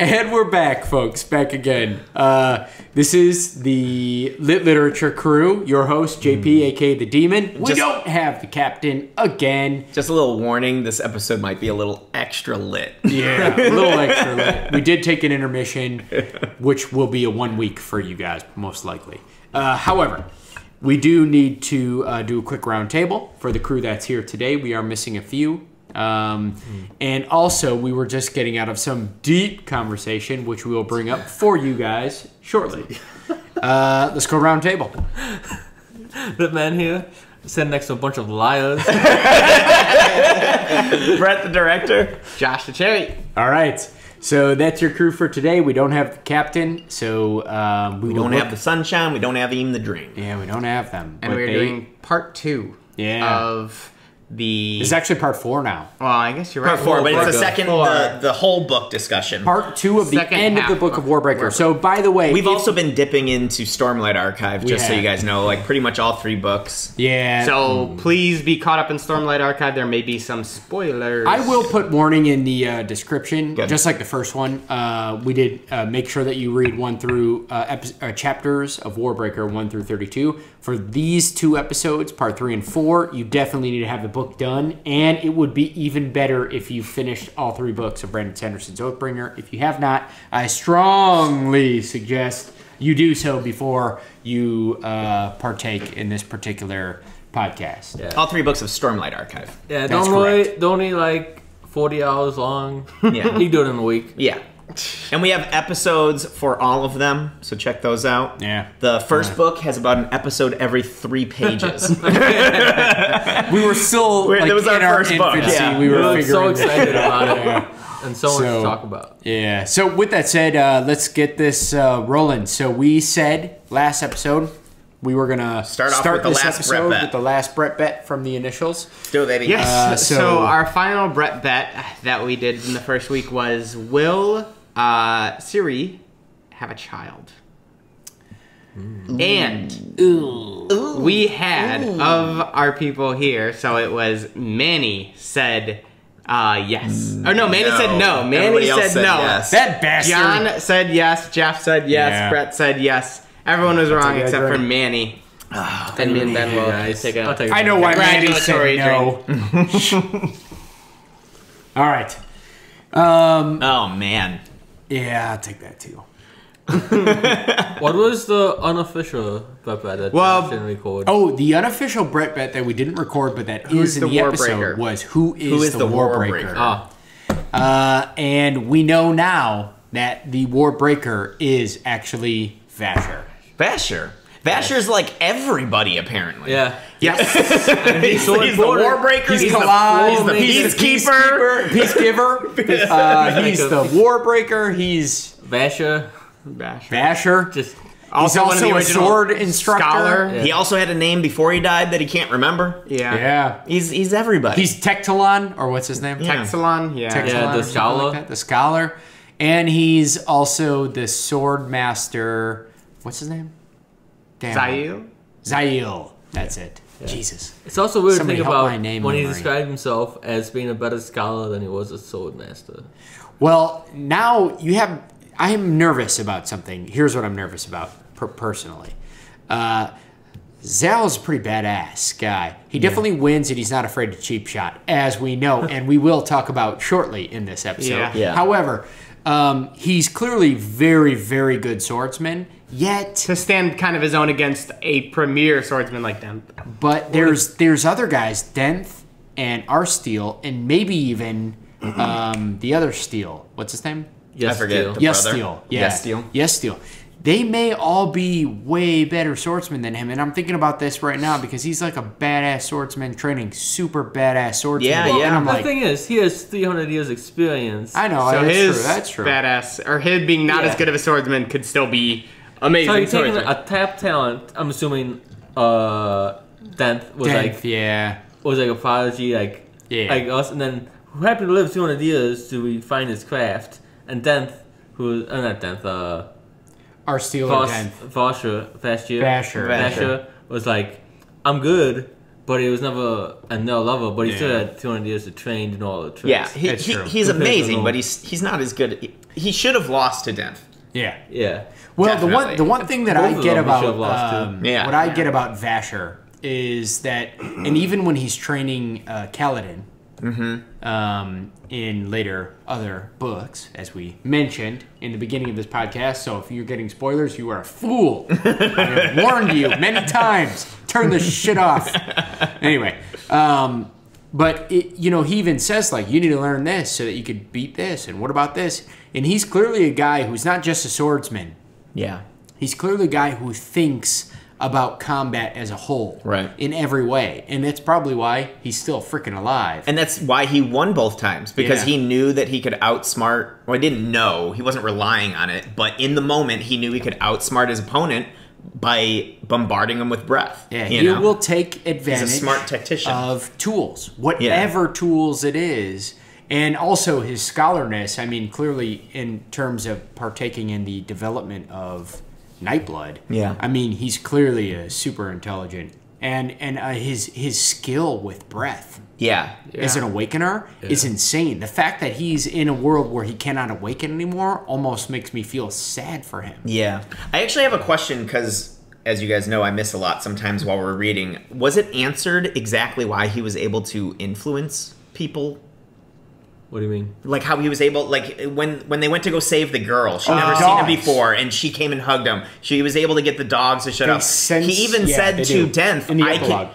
And we're back, folks. Back again. This is the Lit Literature Crew. Your host, JP, a.k.a. The Demon. We don't have the captain again. Just a little warning, this episode might be a little extra lit. Yeah, a little extra lit. We did take an intermission, which will be a 1 week for you guys, most likely. However, we do need to do a quick round table for the crew that's here today. We are missing a few. And also, we were just getting out of some deep conversation, which we will bring up for you guys shortly. Let's go round table. The man here sitting next to a bunch of liars. Brett, the director. Josh the cherry. All right. So that's your crew for today. We don't have the captain, so we don't have the sunshine. We don't have even the dream. Yeah, we don't have them. And we're doing part 2 of the... This is actually part 4 now. Well, I guess you're right. Part 4, but it's the second, the whole book discussion. Part 2 of the end of the book of Warbreaker. So, by the way... We've also been dipping into Stormlight Archive, just so you guys know, like pretty much all 3 books. Yeah. So, please be caught up in Stormlight Archive. There may be some spoilers. I will put warning in the description, just like the first one. We did make sure that you read 1 through chapters of Warbreaker 1 through 32. For these 2 episodes, part 3 and 4, you definitely need to have the book done, and it would be even better if you finished all 3 books of Brandon Sanderson's Oathbringer. If you have not, I strongly suggest you do so before you partake in this particular podcast. Yeah. All 3 books of Stormlight Archive. Yeah, don't only like 40 hours long. Yeah. You do it in a week. Yeah. And we have episodes for all of them, so check those out. Yeah. The first book has about an episode every 3 pages. We were still like, that was in our first book. Yeah. We were so excited about it. And so much to talk about. Yeah. So with that said, let's get this rolling. So we said last episode we were gonna start with this episode with the last Brett bet from the initials. Still, baby. Yes. So our final Brett bet that we did in the first week was: will Siri have a child? And we had of our people here, so it was Manny said yes. Or no, Manny said no. Manny said no. Yes. That bastard. John said yes. Jeff said yes. Yeah. Brett said yes. Everyone was wrong except for Manny. And me and Ben will take a I know why Manny said no. All right. Oh, man. Yeah, I'll take that too. What was the unofficial Brett bet that Josh didn't record? Oh, the unofficial Brett bet that we didn't record, but that is in the episode was who is the Warbreaker? And we know now that the Warbreaker is actually Vasher. Vasher's like everybody, apparently. Yeah. Yes. He's the Warbreaker. He's the Peacekeeper. He's the Warbreaker. He's Vasher. Just he's also a sword instructor. Scholar. Yeah. He also had a name before he died that he can't remember. Yeah. He's everybody. He's Tektalon, or what's his name? Texalon. Tektalon, the scholar. like the scholar. And he's also the sword master. What's his name? Zail. That's it. Yeah. Jesus. It's also weird to think about when he described himself as being a better scholar than he was a sword master. Well, now I am nervous about something. Here's what I'm nervous about personally. Zal is a pretty badass guy. He definitely wins, and he's not afraid to cheap shot, as we know, and we will talk about shortly in this episode. Yeah. However, he's clearly very, very good swordsman. Yet to stand kind of his own against a premier swordsman like Denth. But there's other guys, Denth and Arsteel, and maybe even the other Steel. What's his name? I forget. Steel. Yeah. Yes, Steel. They may all be way better swordsmen than him, and I'm thinking about this right now because he's like a badass swordsman training super badass swordsman. Yeah. And the thing is, he has 300 years experience. I know. So that's true. Badass, or his being not as good of a swordsman could still be amazing. So you're taking a tap talent. I'm assuming Denth was like a prodigy, like us, and then who happened to live 200 years to refine his craft, and Denth, who not Denth, Arsteel or Denth. Vasher was like, I'm good, but he was never a no level. But he still had 200 years to train and all the tricks. Yeah, he's amazing, but he's not as good. He should have lost to Denth. Yeah. Well, the one thing that I get about what I get about Vasher is that, and even when he's training Kaladin in later other books, as we mentioned in the beginning of this podcast, so if you're getting spoilers, you are a fool. I have warned you many times. Turn this shit off. Anyway, but he even says, like, you need to learn this so that you could beat this, and what about this? And he's clearly a guy who's not just a swordsman. Yeah. He's clearly a guy who thinks about combat as a whole. Right. In every way. And that's probably why he's still freaking alive. And that's why he won both times. Because he knew that he could outsmart... Well, he didn't know. He wasn't relying on it. But in the moment, he knew he could outsmart his opponent by bombarding him with breath. Yeah, he will take advantage He's a smart tactician. Of tools. Whatever tools it is. And also his scholarness, I mean, clearly in terms of partaking in the development of Nightblood, I mean, he's clearly a super intelligent. And his skill with breath as an awakener is insane. The fact that he's in a world where he cannot awaken anymore almost makes me feel sad for him. Yeah. I actually have a question because, as you guys know, I miss a lot sometimes while we're reading. Was it answered exactly why he was able to influence people? What do you mean? Like how he was able, like when they went to go save the girl, she'd never seen him before, and she came and hugged him. She was able to get the dogs to shut up. He even said to Denth,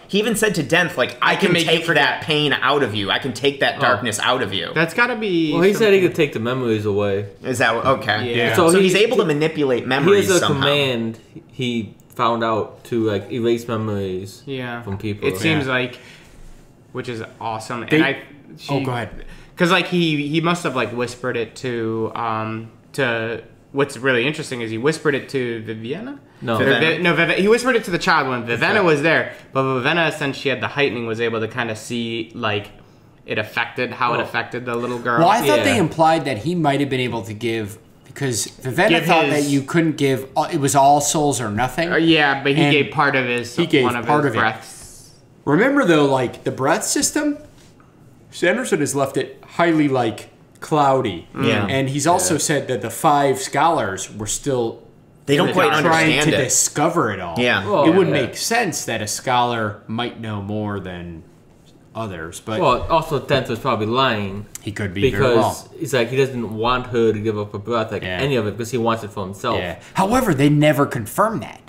he even said to Denth, like, I can take that pain out of you. I can take that darkness out of you. That's got to be. Well, he said he could take the memories away. Is that okay? Yeah. So he's able to manipulate memories. He has a somehow. command he found out to like erase memories. From people. It seems like, which is awesome. Go Because ahead. like he must have like whispered it to what's really interesting is he whispered it to Viviana. He whispered it to the child when Viviana was there, but Viviana, since she had the heightening, was able to kind of see like it affected the little girl. Well, I thought they implied that he might have been able to give, because Viviana thought that you couldn't give, it was all souls or nothing. But he gave part of his breaths. Remember though, like the breath system, Sanderson has left it highly like cloudy. And he's also said that the 5 scholars were still they don't quite trying understand to it. Discover it all. It would make sense that a scholar might know more than others, but also Denth was probably lying. He could be because it's like he doesn't want her to give up her breath, any of it, because he wants it for himself. However, they never confirmed that.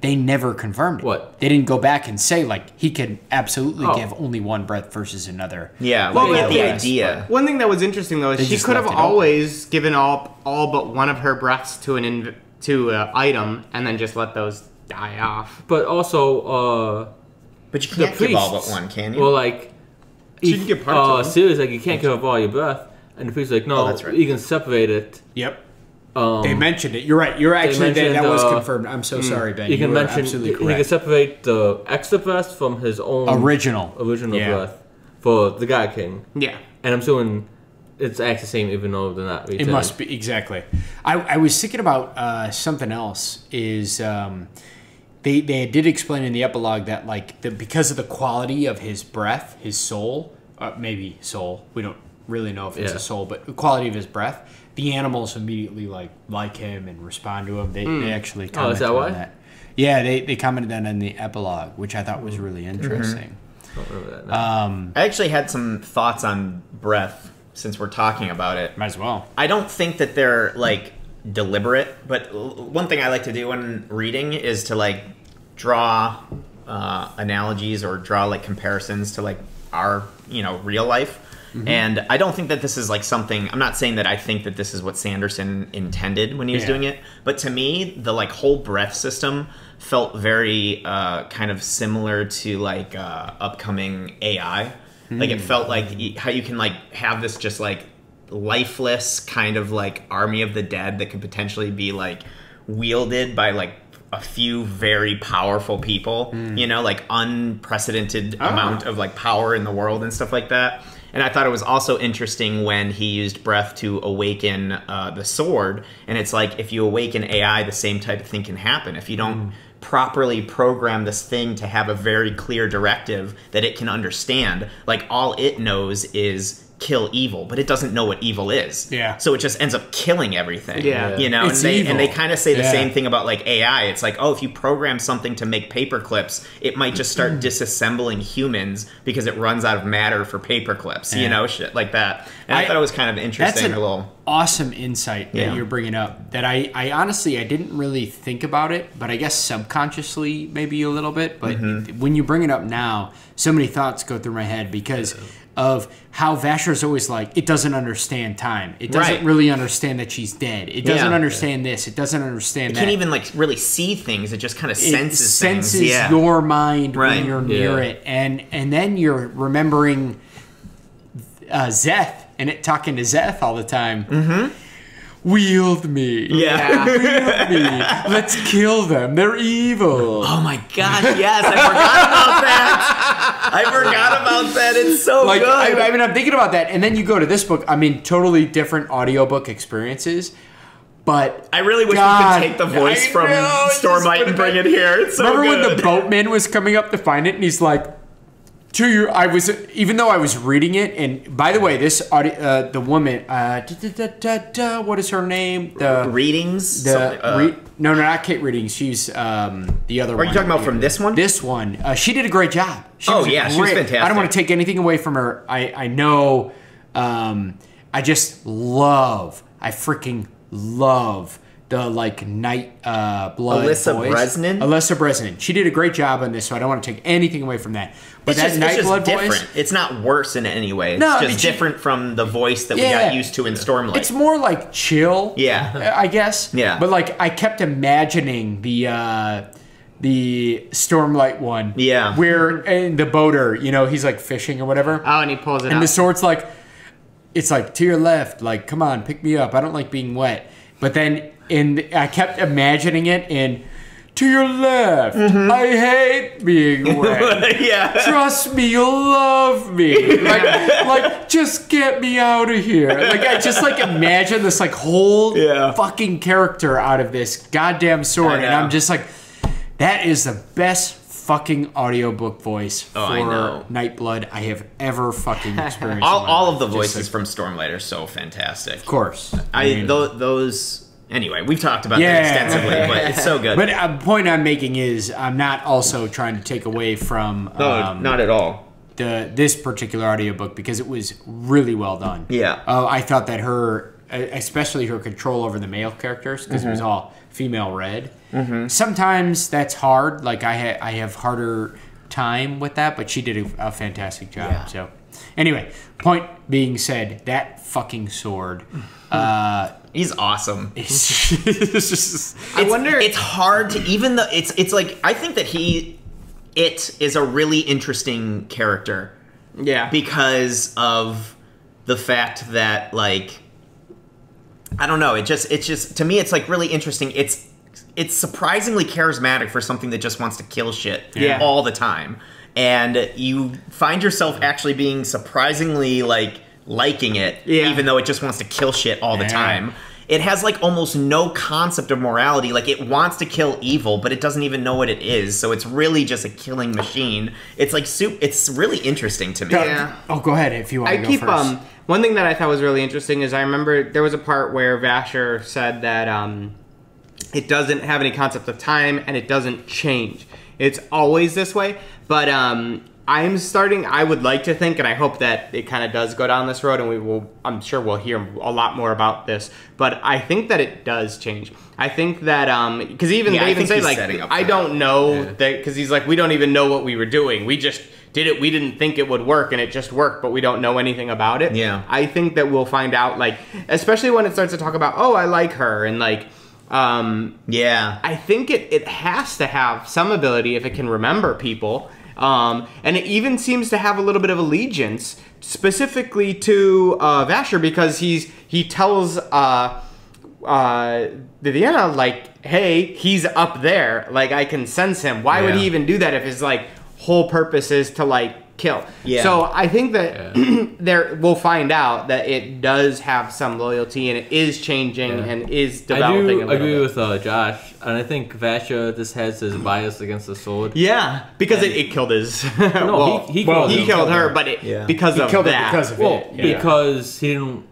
They never confirmed it. What? They didn't go back and say like he could absolutely give only one breath versus another. We get the idea. One thing that was interesting though is she could have always given all but one of her breaths to an item and then just let those die off. But also, but you can't give all but one, can you? Well, like, you can give parts of them. Serious, like you can't give up all your breath. And the priest's like, no, that's right. You can separate it. Yep. They mentioned it. You're right. You're actually that was confirmed. I'm so sorry, Ben. You can mention absolutely correct. He can separate the extra breath from his own original breath for the God King. Yeah. And I'm assuming it's actually the same, even though they're not. It must be exactly. I was thinking about something else. Is they did explain in the epilogue that like because of the quality of his breath, his soul, maybe soul. We don't really know if it's a soul, but the quality of his breath. The animals immediately like him and respond to him. They actually commented on that. Yeah, they commented that in the epilogue, which I thought was really interesting. I don't remember that now. I actually had some thoughts on breath since we're talking about it. Might as well. I don't think that they're like deliberate, but one thing I like to do when reading is to like draw analogies or draw like comparisons to like our real life. And I don't think that this is like something, I'm not saying that I think that this is what Sanderson intended when he was doing it, but to me, the like whole breath system felt very kind of similar to like upcoming AI. Like it felt like how you can like have this just like lifeless kind of like army of the dead that could potentially be like wielded by like a few very powerful people, like unprecedented amount of like power in the world and stuff like that. And I thought it was also interesting when he used breath to awaken the sword. And it's like, if you awaken AI, the same type of thing can happen. If you don't properly program this thing to have a very clear directive that it can understand. Like, all it knows is kill evil, but it doesn't know what evil is. Yeah. So it just ends up killing everything. Yeah. You know, It's and they kind of say the Yeah. same thing about like AI. It's like, oh, if you program something to make paper clips, it might just start disassembling humans because it runs out of matter for paper clips. You know, shit like that. And I thought it was kind of interesting. That's an awesome insight that you're bringing up. That I honestly I didn't really think about it, but I guess subconsciously maybe a little bit. But when you bring it up now, so many thoughts go through my head because of how Vasher's always like, it doesn't understand time. It doesn't really understand that she's dead. It doesn't understand this. It doesn't understand that. It can't even like really see things. It just kind of senses things. Your mind when you're near it. And then you're remembering Zeth and it talking to Zeth all the time. Wield me. Yeah. Wield me. Let's kill them. They're evil. Oh my gosh, yes. I forgot about that. I forgot about that. It's so good. I mean, I'm thinking about that. And then you go to this book. I mean, totally different audiobook experiences. But I really wish we could take the voice from Stormlight and bring it here. It's so remember good. when the boatman was coming up to find it and he's like, even though I was reading it, and by the way, this audio, the woman, what is her name? The Readings? no, not Kate Readings. She's the other one. Are you talking about from this one? This one. She did a great job. She was she was fantastic. I don't want to take anything away from her. I know. I just love. I freaking love the like Nightblood Alyssa voice. Bresnan? Bresnan. She did a great job on this, so I don't want to take anything away from that. But it's that just Nightblood different. voice, It's not worse in any way. It's No, just different from the voice that we got used to in Stormlight. it's more like chill. Yeah. I guess. Yeah. But like I kept imagining the Stormlight one. Yeah. Where and the boater, you know, he's like fishing or whatever. Oh, and he pulls it out. And the sword's like, it's like to your left, like come on, pick me up. I don't like being wet. But then I kept imagining it in to your left. I hate being wet. Trust me, you'll love me. Like just get me out of here. Like I just like imagine this like whole fucking character out of this goddamn sword, and I'm just like, that is the best fucking audiobook voice for Nightblood I have ever fucking experienced. all of the voices from Stormlight are so fantastic. Of course. Those. Anyway, we've talked about that extensively, but it's so good. But the point I'm making is I'm not also trying to take away from not at all. This particular audiobook because it was really well done. Yeah. I thought that especially her control over the male characters, because it was all female read. Sometimes that's hard. Like I have harder time with that, but she did a fantastic job. Yeah. So anyway, point being said, that fucking sword. He's awesome. It's just, I wonder. It's hard to even though it's like I think that it is a really interesting character. Yeah. Because of the fact that like I don't know. It's just to me it's like really interesting. It's surprisingly charismatic for something that just wants to kill shit all the time, and you find yourself actually being surprisingly liking it, even though it just wants to kill shit all the time. It has like almost no concept of morality. Like it wants to kill evil, but it doesn't even know what it is. So it's really just a killing machine. It's like it's really interesting to me. Yeah. Oh, go ahead if you want to go first. One thing that I thought was really interesting is I remember there was a part where Vasher said that it doesn't have any concept of time and it doesn't change. It's always this way. But I would like to think, and I hope that it kind of does go down this road, and I'm sure we'll hear a lot more about this, but I think that it does change. I think that, because they even say, like, I don't know, that because he's like, we don't even know what we were doing. We just did it. We didn't think it would work, and it just worked, but we don't know anything about it. Yeah. I think that we'll find out, like, especially when it starts to talk about, oh, I like her, and, like, I think it has to have some ability if it can remember people. And it even seems to have a little bit of allegiance specifically to Vasher, because he tells Viviana, like, hey, he's up there, like I can sense him. Why would he even do that if his like whole purpose is to like kill. Yeah. So I think that we'll find out that it does have some loyalty and it is changing and is developing. I do agree with Josh, and I think Vasher just has his bias against the sword. Yeah, because it killed his. No, he killed her, but because of that. Because he didn't.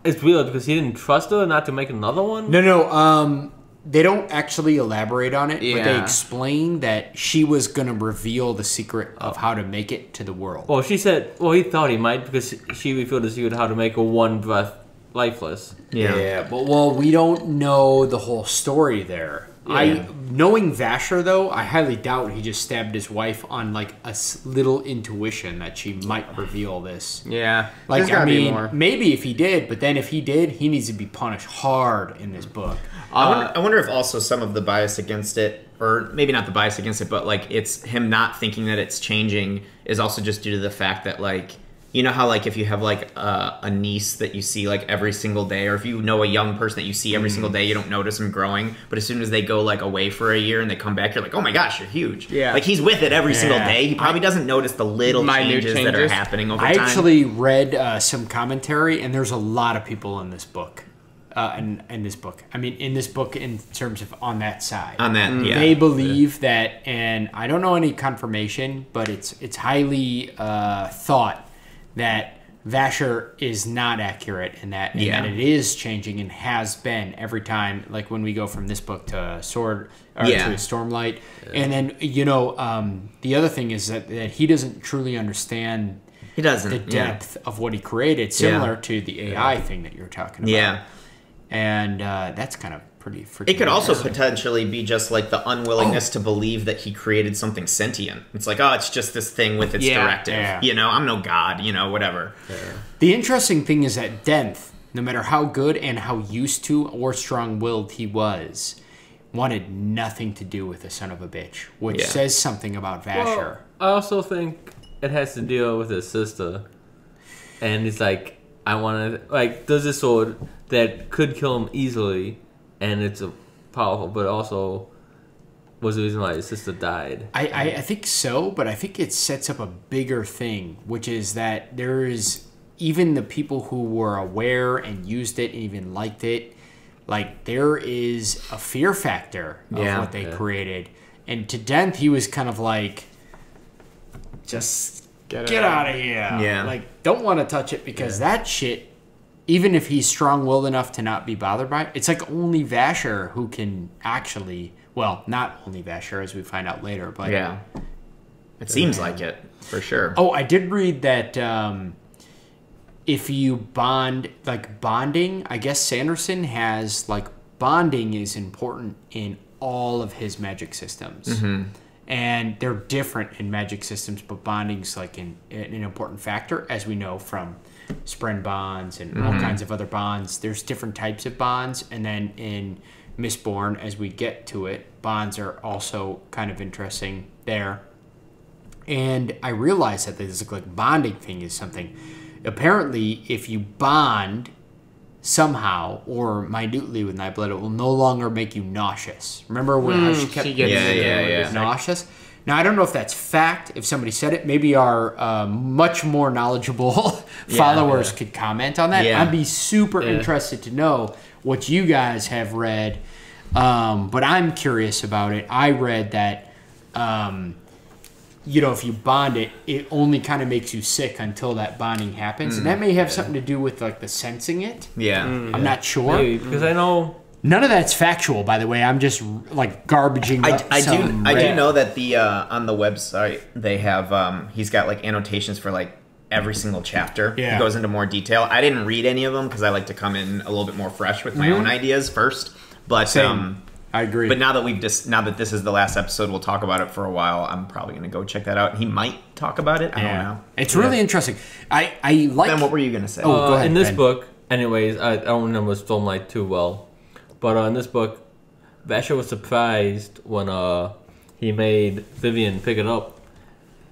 It's weird because he didn't trust her not to make another one. No. They don't actually elaborate on it, but they explain that she was going to reveal the secret of how to make it to the world. Well, she said, he thought he might because she revealed the secret of how to make a one breath lifeless. But we don't know the whole story there. Knowing Vasher, though, I highly doubt he just stabbed his wife on like a little intuition that she might reveal this. Yeah, like I mean, maybe if he did, but then if he did, he needs to be punished hard in this book. I wonder if also some of the bias against it, or maybe not the bias against it, but like it's him not thinking that it's changing is also just due to the fact that like, you know how like if you have like a niece that you see like every single day, or if you know a young person that you see every single day, you don't notice them growing, but as soon as they go like away for a year and they come back, you're like, oh my gosh, you're huge. Yeah. Like he's with it every single day. He probably doesn't notice the little changes that are happening over time. I actually read some commentary, and there's a lot of people in this book. In this book in terms of on that side. On that, they believe that, and I don't know any confirmation, but it's highly thought that Vasher is not accurate in that, and that it is changing and has been every time. Like when we go from this book to to Stormlight, and then the other thing is that he doesn't truly understand. He doesn't the depth of what he created, similar to the AI thing that you're talking about. Yeah. And that's kind of pretty freaking. It could also potentially be just like the unwillingness to believe that he created something sentient. It's like, it's just this thing with its directive. Yeah. I'm no god, whatever. Yeah. The interesting thing is that Denth, no matter how good and how used to or strong-willed he was, wanted nothing to do with the son of a bitch, which says something about Vasher. Well, I also think it has to deal with his sister. And he's like, I want to, there's this sword that could kill him easily, and it's powerful, but also was the reason why his sister died. I think so, but I think it sets up a bigger thing, which is that there is even the people who were aware and used it and even liked it, like there is a fear factor of what they created. And to Denth, he was kind of like, just get out of here. Yeah. Like, don't want to touch it because that shit, even if he's strong-willed enough to not be bothered by it, it's like only Vasher who can actually, well, not only Vasher as we find out later, but... Yeah. It seems like it, for sure. Oh, I did read that if you bond, like bonding, I guess Sanderson has, like, bonding is important in all of his magic systems. Mm-hmm. And they're different in magic systems, but bonding's like an important factor, as we know from Spren bonds and all kinds of other bonds. There's different types of bonds, and then in Mistborn, as we get to it, bonds are also kind of interesting there. And I realized that this like bonding thing is something. Apparently, if you bond somehow or minutely with Nightblood, it will no longer make you nauseous. Remember when she kept getting nauseous? Now, I don't know if that's fact. If somebody said it, maybe our much more knowledgeable followers could comment on that. Yeah. I'd be super interested to know what you guys have read. But I'm curious about it. I read that, if you bond it, it only kind of makes you sick until that bonding happens. And that may have something to do with like the sensing it. Yeah. I'm not sure. Maybe, because I know... None of that's factual, by the way. I'm just like garbaging up I do know that the on the website they have he's got like annotations for like every single chapter. Yeah. He goes into more detail. I didn't read any of them because I like to come in a little bit more fresh with my own ideas first. But Same. I agree. But now that this is the last episode, we'll talk about it for a while. I'm probably going to go check that out. He might talk about it. I don't know. It's really interesting. I like. Ben, what were you going to say? Go ahead, in this Ben. book, anyways, I don't remember Stormlight too well. But in this book, Vasher was surprised when he made Vivian pick it up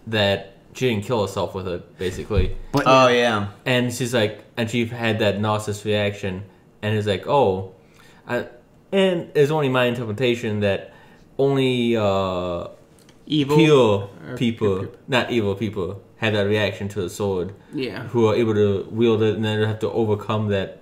that she didn't kill herself with it, basically. But, And she's like, and she had that nauseous reaction, and he's like, and it's only my interpretation that only pure people, not evil people, have that reaction to the sword. Yeah. Who are able to wield it and then have to overcome that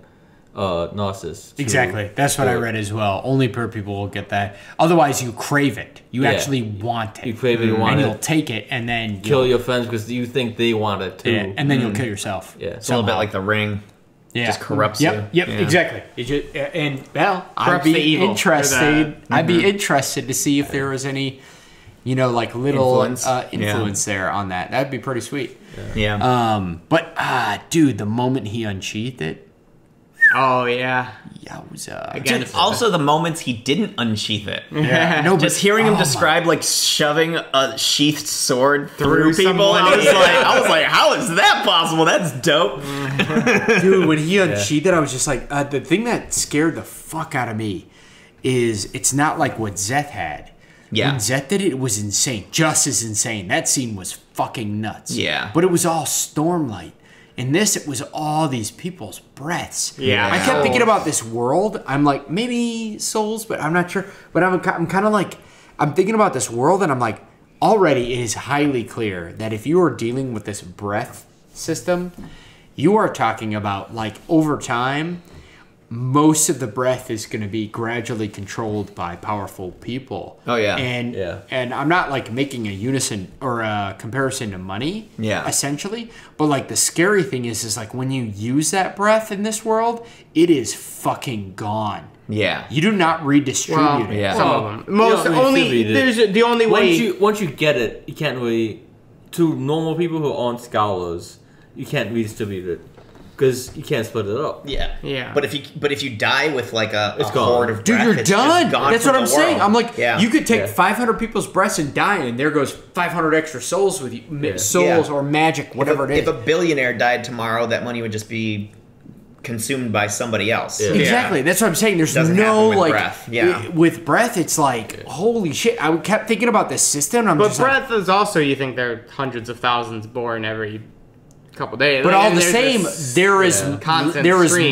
gnosis. Exactly. That's what I read as well. Only pure people will get that. Otherwise, you crave it. You actually want it. You crave it, you want it. And you'll take it and then... Kill your friends because you think they want it too. Yeah, and then you'll kill yourself. Yeah. It's a little bit like the ring. Yeah. Just corrupts you. you. Yep, yeah. Exactly. I'd be interested. I'd be interested to see if there was any, like little influence there on that. That'd be pretty sweet. Yeah. But dude, the moment he unsheathed it. Oh yeah. Yowza. Dude, also the moments he didn't unsheath it. Yeah. No, just hearing him describe like shoving a sheathed sword through people, I was like, how is that possible? That's dope. Dude, when he unsheathed it, I was just like, the thing that scared the fuck out of me is it's not like what Zeth had. Yeah. When Zeth did it, it was insane. Just as insane. That scene was fucking nuts. Yeah. But it was all Stormlight. In this, it was all these people's breaths. Yeah. I kept thinking about this world. I'm like, maybe souls, but I'm not sure. But I'm kind of like, I'm thinking about this world, and I'm like, already it is highly clear that if you are dealing with this breath system, you are talking about, like, over time, most of the breath is going to be gradually controlled by powerful people. Oh, yeah. And I'm not, like, making a unison or a comparison to money, essentially. But, like, the scary thing is like, when you use that breath in this world, it is fucking gone. Yeah. You do not redistribute it. Yeah. Some of them. There's the only way... Once you get it, you can't really... To normal people who own scholars, you can't redistribute it. Because you can't split it up. Yeah. But if you die with like a horde of breath, dude, you're done. That's what I'm saying. I'm like, yeah. you could take 500 people's breaths and die, and there goes 500 extra souls with you, souls or magic, whatever it is. If a billionaire died tomorrow, that money would just be consumed by somebody else. Yeah. Exactly. That's what I'm saying. There's no like breath. Yeah. With breath, it's like holy shit. I kept thinking about this system. But breath is also, you think there are hundreds of thousands born every couple days, but all the same, there is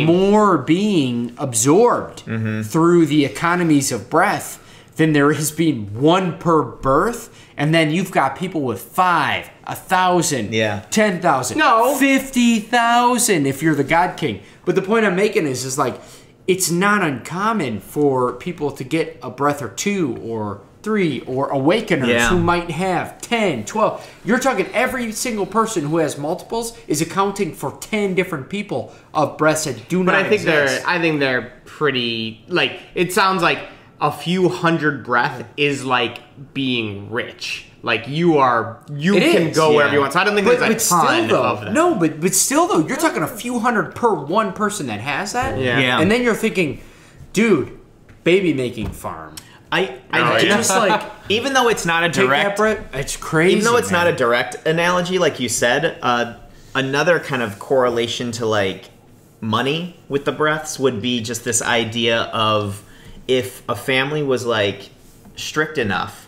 more being absorbed through the economies of breath than there is being one per birth, and then you've got people with 5, 1,000, 10,000, 50,000 if you're the God King. But the point I'm making is like it's not uncommon for people to get a breath or 2 or 3 or awakeners who might have 10, 12. You're talking every single person who has multiples is accounting for 10 different people of breaths that do not exist. I think they're pretty, like, it sounds like a few hundred breath is like being rich. Like you can go wherever you want. So I don't think there's a ton of them. No, but still though, you're talking a few hundred per one person that has that. Yeah. And then you're thinking, dude, baby making farm. Even though it's not a direct, it's crazy. Even though it's not a direct analogy, like you said, another kind of correlation to like money with the breaths would be just this idea of if a family was like strict enough,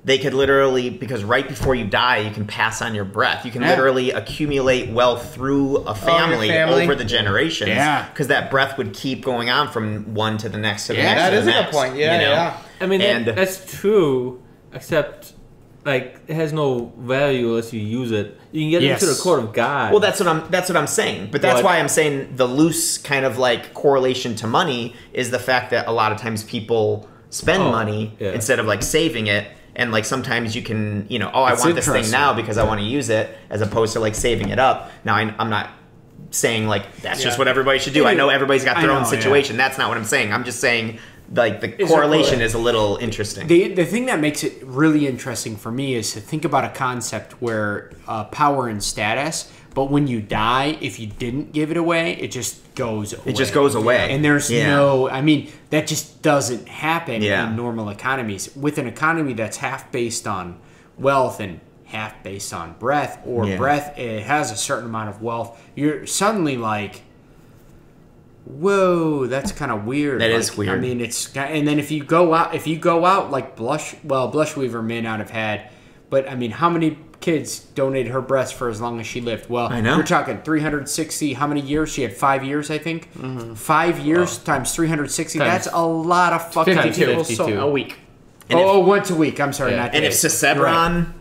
they could literally, because right before you die, you can pass on your breath. You can literally accumulate wealth through a family over the generations. Yeah. Because that breath would keep going on from one to the next to the next. That is a good point. Yeah. I mean, that's true, except like it has no value unless you use it. You can get into the court of God. Well, that's what I'm saying. But that's why I'm saying the loose kind of like correlation to money is the fact that a lot of times people spend money instead of like saving it. And like sometimes you can, I want this thing now because I want to use it, as opposed to like saving it up. Now I'm not saying like that's just what everybody should do. I know everybody's got their own situation. That's not what I'm saying. I'm just saying like the correlation is a little interesting. The thing that makes it really interesting for me is to think about a concept where power and status, but when you die, if you didn't give it away, it just goes away. It just goes away. And there's that just doesn't happen in normal economies. With an economy that's half based on wealth and half based on breath, or breath, it has a certain amount of wealth, you're suddenly like, whoa, that's kind of weird. That is weird. I mean, and then if you go out like Blushweaver may not have had, but I mean, how many kids donated her breasts for as long as she lived? Well, I know. You're talking 360. How many years? She had 5 years, I think. 5 years times 360. That's a lot of fucking 52 people. a week. Once a week. I'm sorry, not and if Sesebron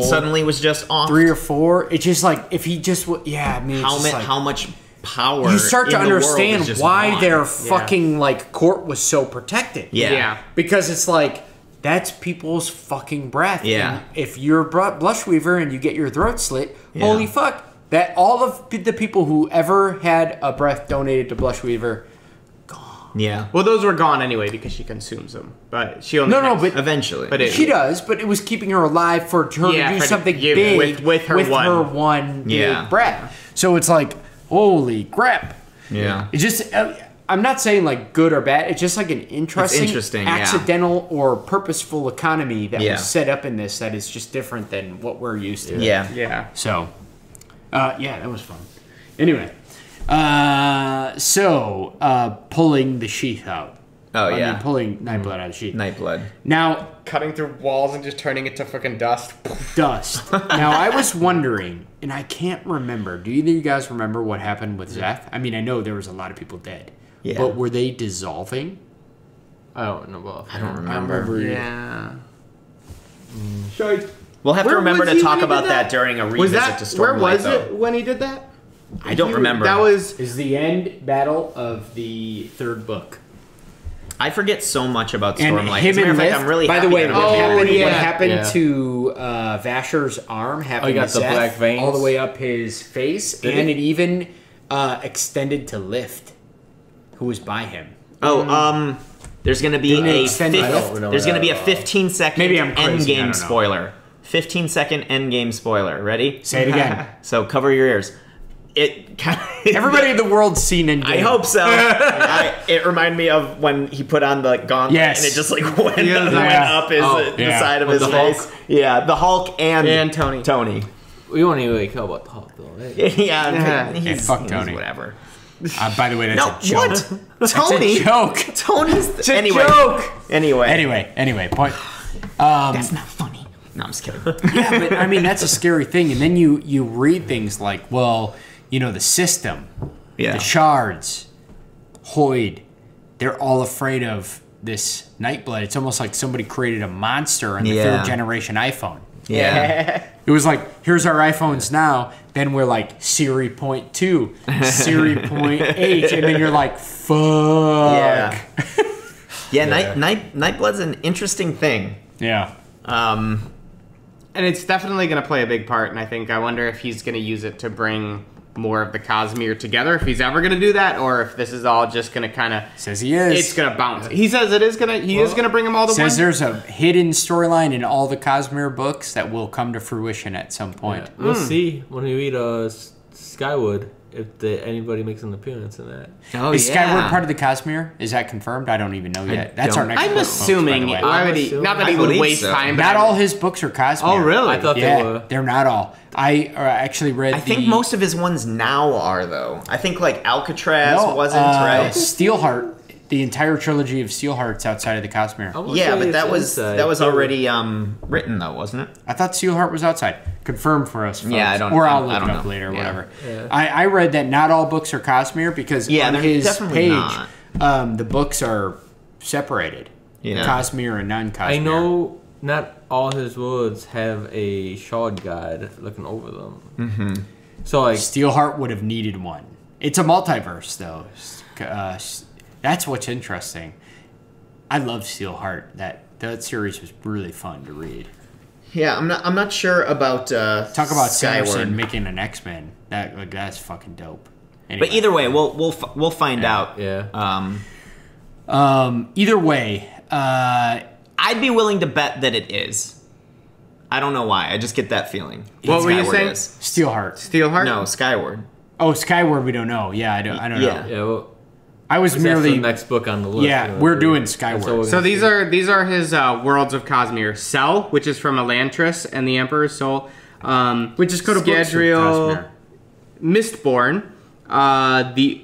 suddenly was just off 3 or 4, it's just like if he just how much power you start to understand why gone. their fucking like court was so protected. Yeah, because it's like that's people's fucking breath. Yeah, and if you're Blushweaver and you get your throat slit, holy fuck! That all of the people who ever had a breath donated to Blushweaver. Yeah. Well, those were gone anyway because she consumes them. But she only but eventually. But she does. But it was keeping her alive for her to do something big with her one big breath. So it's like, holy crap. Yeah. It's just, I'm not saying like good or bad. It's just like an interesting accidental or purposeful economy that was set up in this that is just different than what we're used to. Yeah. Yeah. So, that was fun. Anyway. Pulling the sheath out. I mean, pulling Nightblood out of the sheath. Nightblood. Now, cutting through walls and just turning it to fucking dust. Now, I was wondering, and I can't remember. Do either of you guys remember what happened with Zeth? I mean, I know there was a lot of people dead. Yeah. But were they dissolving? I don't know. I don't remember. Yeah. We'll have to remember to talk about that during a revisit to Stormlight. Where was it when he did that? I don't remember. That is the end battle of the 3rd book. I forget so much about Stormlight. Him and Lift, I'm really by the way, what happened to Vasher's arm happened he got to the black veins all the way up his face, and it even extended to Lift, who was by him. There's going to be a 15-second endgame spoiler. 15-second endgame spoiler. Ready? Say it again. So cover your ears. Everybody in the world's seen Endgame. I hope so. It reminded me of when he put on the gauntlet and it just like went up the side of his face. Hulk. Yeah, the Hulk and Tony. We won't even care about the Hulk though. He's fuck Tony. Whatever. By the way, that's a joke. What? Tony? That's a joke. Tony's a joke. Anyway. Point. That's not funny. No, I'm just kidding. Yeah, but I mean that's a scary thing, and then you read things like, well, the system, the shards, Hoyd, they're all afraid of this Nightblood. It's almost like somebody created a monster in the 3rd generation iPhone. Yeah. It was like, here's our iPhones now. Then we're like Siri 0.2, Siri 0.8, and then you're like, fuck. Yeah. Nightblood's an interesting thing. Yeah. And it's definitely going to play a big part, and I wonder if he's going to use it to bring more of the Cosmere together, if he's ever going to do that, or if this is all just going to kind of... Says he is. It's going to bounce. He says it is going to... He is going to bring them all to one. Says there's a hidden storyline in all the Cosmere books that will come to fruition at some point. Yeah. We'll see when we read Skywood if anybody makes an appearance in that. Is Skyward part of the Cosmere? Is that confirmed? I don't even know yet. That's our next book. I'm assuming already. Not that he would waste time. Not all his books are Cosmere. Oh, really? I thought they were. They're not all. I actually read. I think most of his ones now are though. I think like Alcatraz wasn't right. Steelheart. The entire trilogy of Steelheart's outside of the Cosmere. Yeah, but that was already written though, wasn't it? I thought Steelheart was outside. Confirm for us, folks. Yeah, I don't. Or I'll look it up later, or whatever. Yeah. I read that not all books are Cosmere because on his page, the books are separated. Yeah. Cosmere and non-Cosmere. I know not all his worlds have a shard guide looking over them. Mm-hmm. So like Steelheart would have needed one. It's a multiverse though. That's what's interesting. I love Steelheart. That series was really fun to read. Yeah, I'm not sure about talk about Sanderson making an X-Men. That's fucking dope. Anyway. But either way, we'll find out. Yeah. Either way, I'd be willing to bet that it is. I don't know why. I just get that feeling. What were you saying? Steelheart? No, Skyward. Oh, Skyward. We don't know. Yeah, I don't know. Yeah. Well, I was merely the next book on the list. Yeah, we're doing Skyward. So these are his worlds of Cosmere. Cell, which is from Elantris and the Emperor's Soul, which is Gadriel, Mistborn, the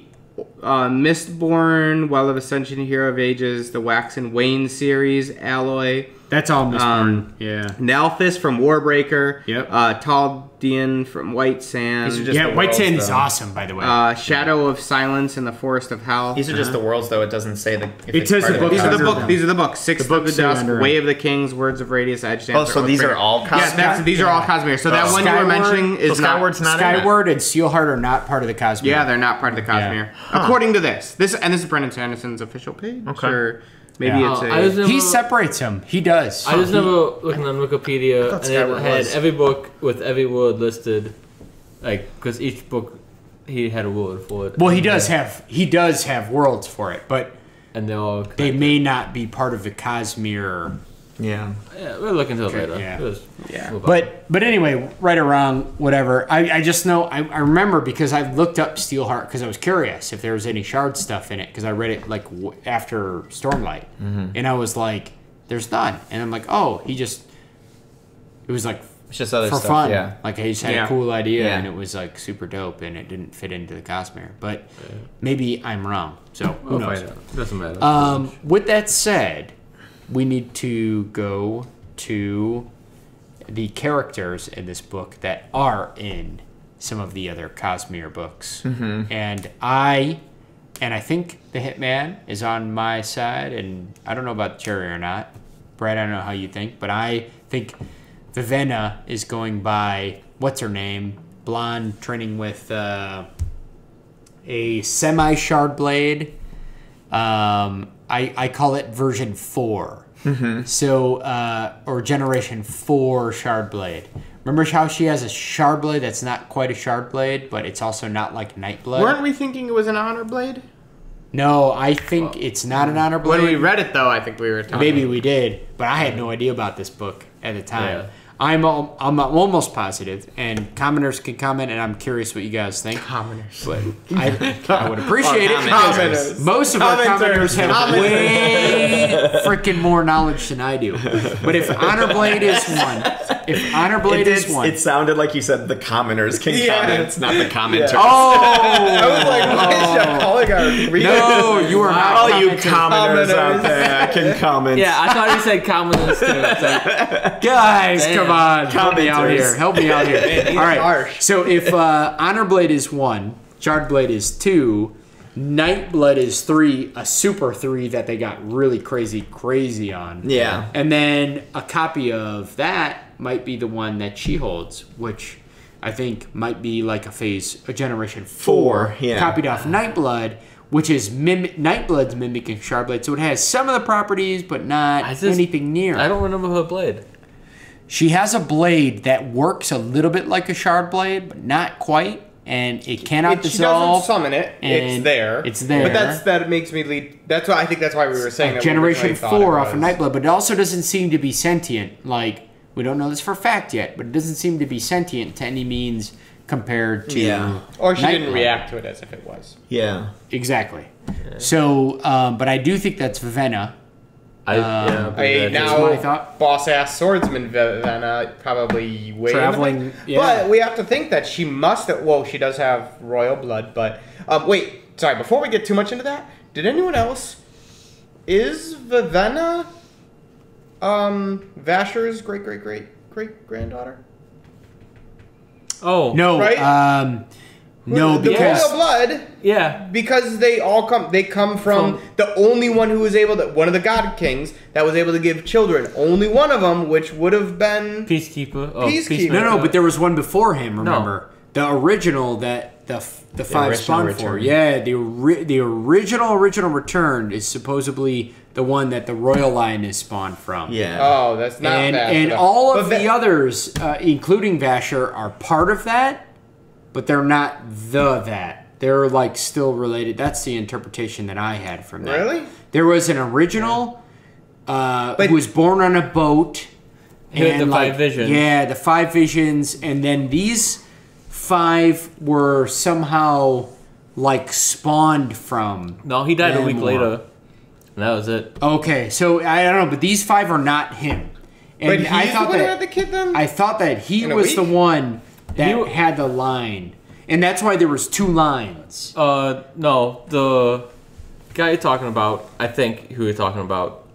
Mistborn, Well of Ascension, Hero of Ages, the Wax and Wane series, Alloy. That's all Mistborn. Yeah. Nalthis from Warbreaker. Yep. Taldian from White Sand. White Sand is awesome, by the way. Shadow of Silence in the Forest of Hell. These are just the worlds, though. It doesn't say that. It says the books. These are the books. Sixth of the Dusk, Way of the Kings, Words of Radius, Edge Dancer. Oh, so these are all Cosmere? Yeah, these are all Cosmere. So that one you were mentioning is Skyward's not Skyward and Steelheart are not part of the Cosmere. Yeah, they're not part of the Cosmere. According to this. This is Brandon Sanderson's official page. Okay. Or maybe it's he separates them. He does. I was never looking on Wikipedia, and it had every book with every word listed, like because each book he had a word for it. Well, he does have worlds for it, but and they may not be part of the Cosmere. Yeah, we'll look into it later. Yeah. But anyway, right or wrong, whatever. I just know I remember because I looked up Steelheart because I was curious if there was any shard stuff in it because I read it like after Stormlight, and I was like, "There's none," and I'm like, "Oh, it was like it's just other for stuff, fun. Yeah. Like he just had a cool idea and it was like super dope and it didn't fit into the Cosmere, but maybe I'm wrong. So who knows? Doesn't matter. With that said, we need to go to the characters in this book that are in some of the other Cosmere books. And I think the Hitman is on my side, and I don't know about Cherry or not. Brad, I don't know how you think, but I think Vivenna is going by, what's her name? Blonde, training with a semi-shard blade. I call it version 4. So, or generation 4 shard blade. Remember how she has a shard blade that's not quite a shard blade, but it's also not like Nightblood? Weren't we thinking it was an honor blade? No, I think it's not an honor blade. When we read it, though, I think we were talking. Maybe we did, but I had no idea about this book at the time. Yeah. I'm almost positive, and commoners can comment, and I'm curious what you guys think. Commoners. But I would appreciate it because most of our commenters have way freaking more knowledge than I do. But if Honor Blade is one, it sounded like you said the commoners can comment, not the commenters. Oh, I was like, why is you calling our readers? No, you are not. All you commoners out there can comment. Yeah, I thought you said commoners too. It's like, guys, come on, help me out here. Man, all right. Harsh. So if Honor Blade is 1, Shard Blade is 2, Nightblood is 3, a super 3 that they got really crazy on. Yeah. And then a copy of that might be the one that she holds, which I think might be like a generation 4 copied off Nightblood, which is Nightblood's mimicking Shardblade, so it has some of the properties, but not anything near. I don't remember her blade. She has a blade that works a little bit like a shard blade, but not quite, and it cannot dissolve. She doesn't summon it. It's there. It's there. But that makes me lead. That's why I think that's why we were saying that generation 4 off of Nightblood, but it also doesn't seem to be sentient. Like, we don't know this for a fact yet, but it doesn't seem to be sentient to any means compared to or she didn't Nightblood. react to it as if it was. Yeah. Exactly. So, but I do think that's Vivenna. Boss ass swordsman Vivenna probably way traveling. But we have to think that she must have. Well, she does have royal blood, but wait. Sorry. Before we get too much into that, did anyone else? Is Vivenna Vasher's great granddaughter? Oh no! Right? No, because royal blood. Yeah, because they come from the only one who was able to, one of the god kings that was able to give children. Only one of them, which would have been Peacekeeper. Peacekeeper. No, but there was one before him. Remember the original that the 5 spawned for. Yeah, the original return is supposedly the one that the royal line is spawned from. Yeah. Oh, that's not bad. And all of the others, including Vasher, are part of that. But they're not that. They're like still related. That's the interpretation that I had from that. Really? There was an original who was born on a boat. And the 5 visions. Yeah, the 5 visions. And then these 5 were somehow like spawned from. No, he died a week later. And that was it. Okay, so I don't know, but these 5 are not him. And but I thought that had the kid then? I thought that he was the one that had the line. And that's why there was 2 lines. No, the guy you're talking about, I think who you're talking about,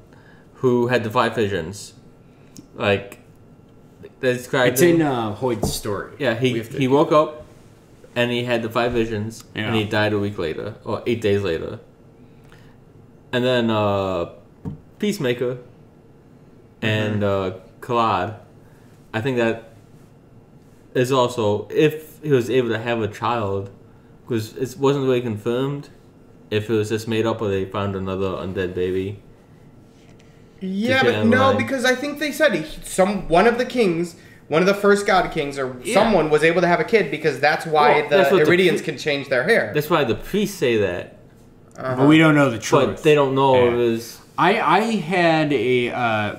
who had the 5 visions. Like, they described it's in Hoyd's story. Yeah, he woke up and he had the 5 visions, and he died a week later, or 8 days later. And then Peacemaker and Collad, I think that is also, if he was able to have a child, because it wasn't really confirmed if it was just made up or they found another undead baby. Yeah, but no, because I think they said one of the kings, one of the first god kings, or someone was able to have a kid because that's why the Iridians can change their hair. That's why the priests say that. But we don't know the truth. But they don't know it was... I had a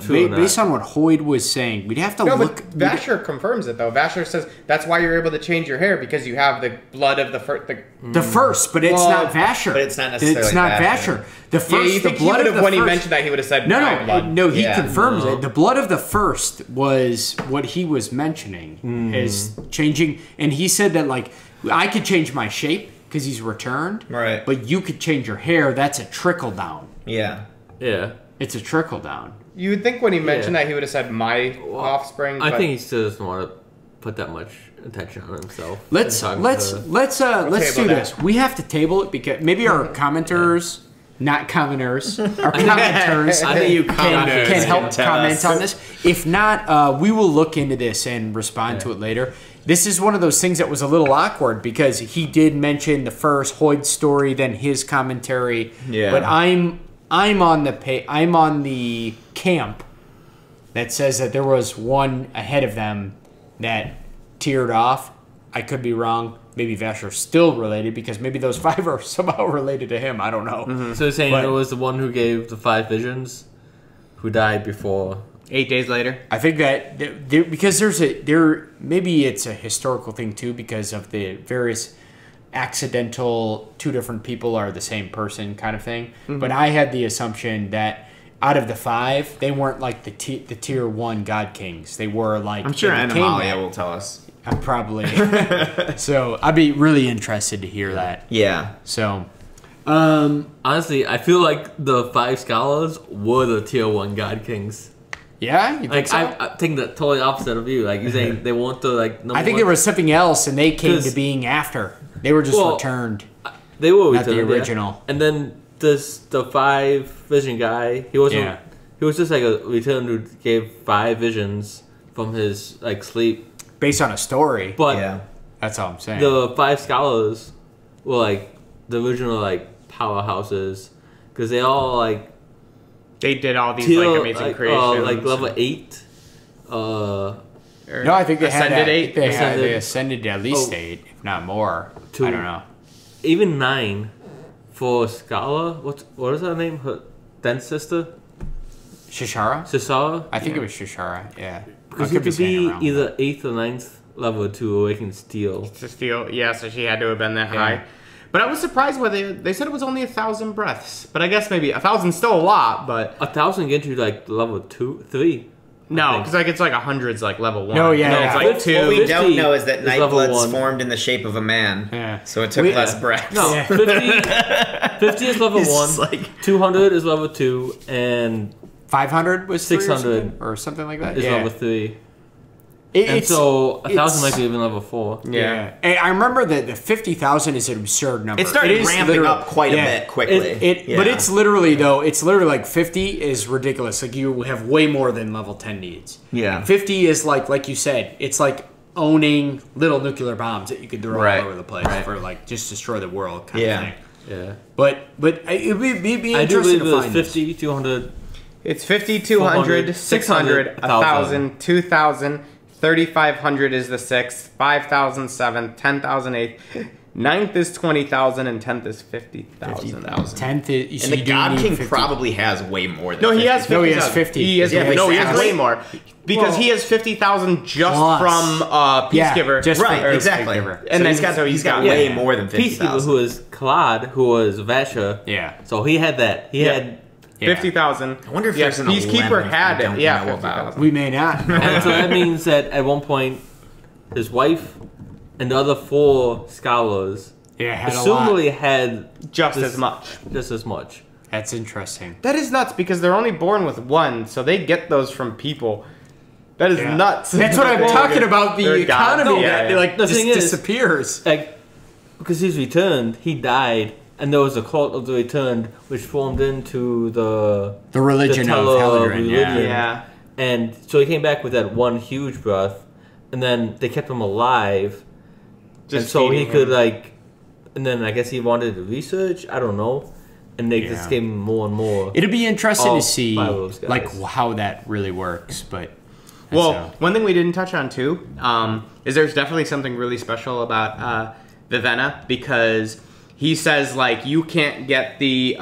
based on what Hoyd was saying, we'd have to look. But Vasher confirms it though. Vasher says that's why you're able to change your hair because you have the blood of the first. The first, but it's not Vasher. But it's not necessarily. It's not Vasher. The first. Yeah, you think the blood he of the when first, he mentioned that he would have said no. He confirms it. The blood of the first was what he was mentioning as changing, and he said that like I could change my shape because he's returned, right? But you could change your hair. That's a trickle down. Yeah. Yeah. It's a trickle down. You would think when he mentioned that he would have said my offspring. I think he still doesn't want to put that much attention on himself. Let's do this. We have to table it because maybe our commenters, not commenters, our commenters, I think you can help comment on this. If not, we will look into this and respond to it later. This is one of those things that was a little awkward because he did mention the first Hoyd story, then his commentary. Yeah. But I'm on the camp that says that there was one ahead of them that teared off. I could be wrong. Maybe Vasher's still related because maybe those 5 are somehow related to him. I don't know. Mm-hmm. So you're saying it was the one who gave the 5 visions, who died before 8 days later. I think that because maybe it's a historical thing too because of the various accidental 2 different people are the same person kind of thing. Mm-hmm. But I had the assumption that out of the 5, they weren't like the tier 1 god kings. They were like I'm sure Animalia will tell us. Probably. So I'd be really interested to hear that. Yeah. So honestly, I feel like the 5 scholars were the tier 1 god kings. Yeah, you think so? I think the totally opposite of you. Like you're saying, they want to like. I think there was something else, and they came to being after. They were just returned. They were not returned, the original. Yeah. And then the 5 vision guy. He wasn't. Yeah. He was just like a return who gave 5 visions from his like sleep, based on a story. But that's all I'm saying. The 5 scholars were like the original like powerhouses because they all like. They did all these like amazing creations. Like level 8. No, I think they ascended 8. They ascended at least 8, if not more. I don't know. Even 9 for Scala. What is her name? Her then sister. Shishara. I think it was Shishara. Yeah. Because it could be either 8th or 9th level to awaken steel. To steel, yeah. So she had to have been that high. But I was surprised when they said it was only 1,000 breaths. But I guess maybe 1,000 is still a lot. But 1,000 gets you like level 2, 3. No, because like it's like 100's like level 1. No, yeah, no, it's like 2. What we don't know is that Nightblood's formed in the shape of a man. Yeah. So it took less breaths. No, 50 is level 1. Like 200 is level 2, and 500 was 600 or something like that. Is level 3. And so 1,000 might be even level 4. Yeah. I remember that the 50,000 is an absurd number. It started ramping up quite a bit quickly. But it's literally like 50 is ridiculous. Like you have way more than level 10 needs. Yeah. 50 is like you said, it's like owning little nuclear bombs that you could throw all over the place for like just destroy the world kind of thing. Yeah. But it would be interesting I do believe to it was find 50, 200. It's 50, 200, 600, 1,000, 2,000. 3,500 is the 6th, 5,000 7th, 10,000 8th, 9th is 20,000, and 10th is 50,000. 10th is... And the God King probably has way more than 50. He has 50. No, he has 50. He has way more. Because he has 50,000 just from Peacegiver. Right, exactly. And then he's got way more than 50,000. Peacekeeper, who is Claude, who was Vasher. Yeah. So he had that. He had... 50,000. I wonder if there's an Peacekeeper had it. Yeah, 50,000. We may not. And so that means that at one point, his wife and the other 4 scholars assumably had just as much. Just as much. That's interesting. That is nuts because they're only born with 1, so they get those from people. That is nuts. That's what I'm talking about. The economy the thing disappears. Because he's returned, he died, and there was a cult of the returned, which formed into the religion of Helldrin. Yeah. And so he came back with that 1 huge breath, and then they kept him alive, and so he could and then I guess he wanted to research. I don't know. And they just gave him more and more. It'd be interesting to see how that really works. But one thing we didn't touch on too is there's definitely something really special about Vivenna, because he says you can't get the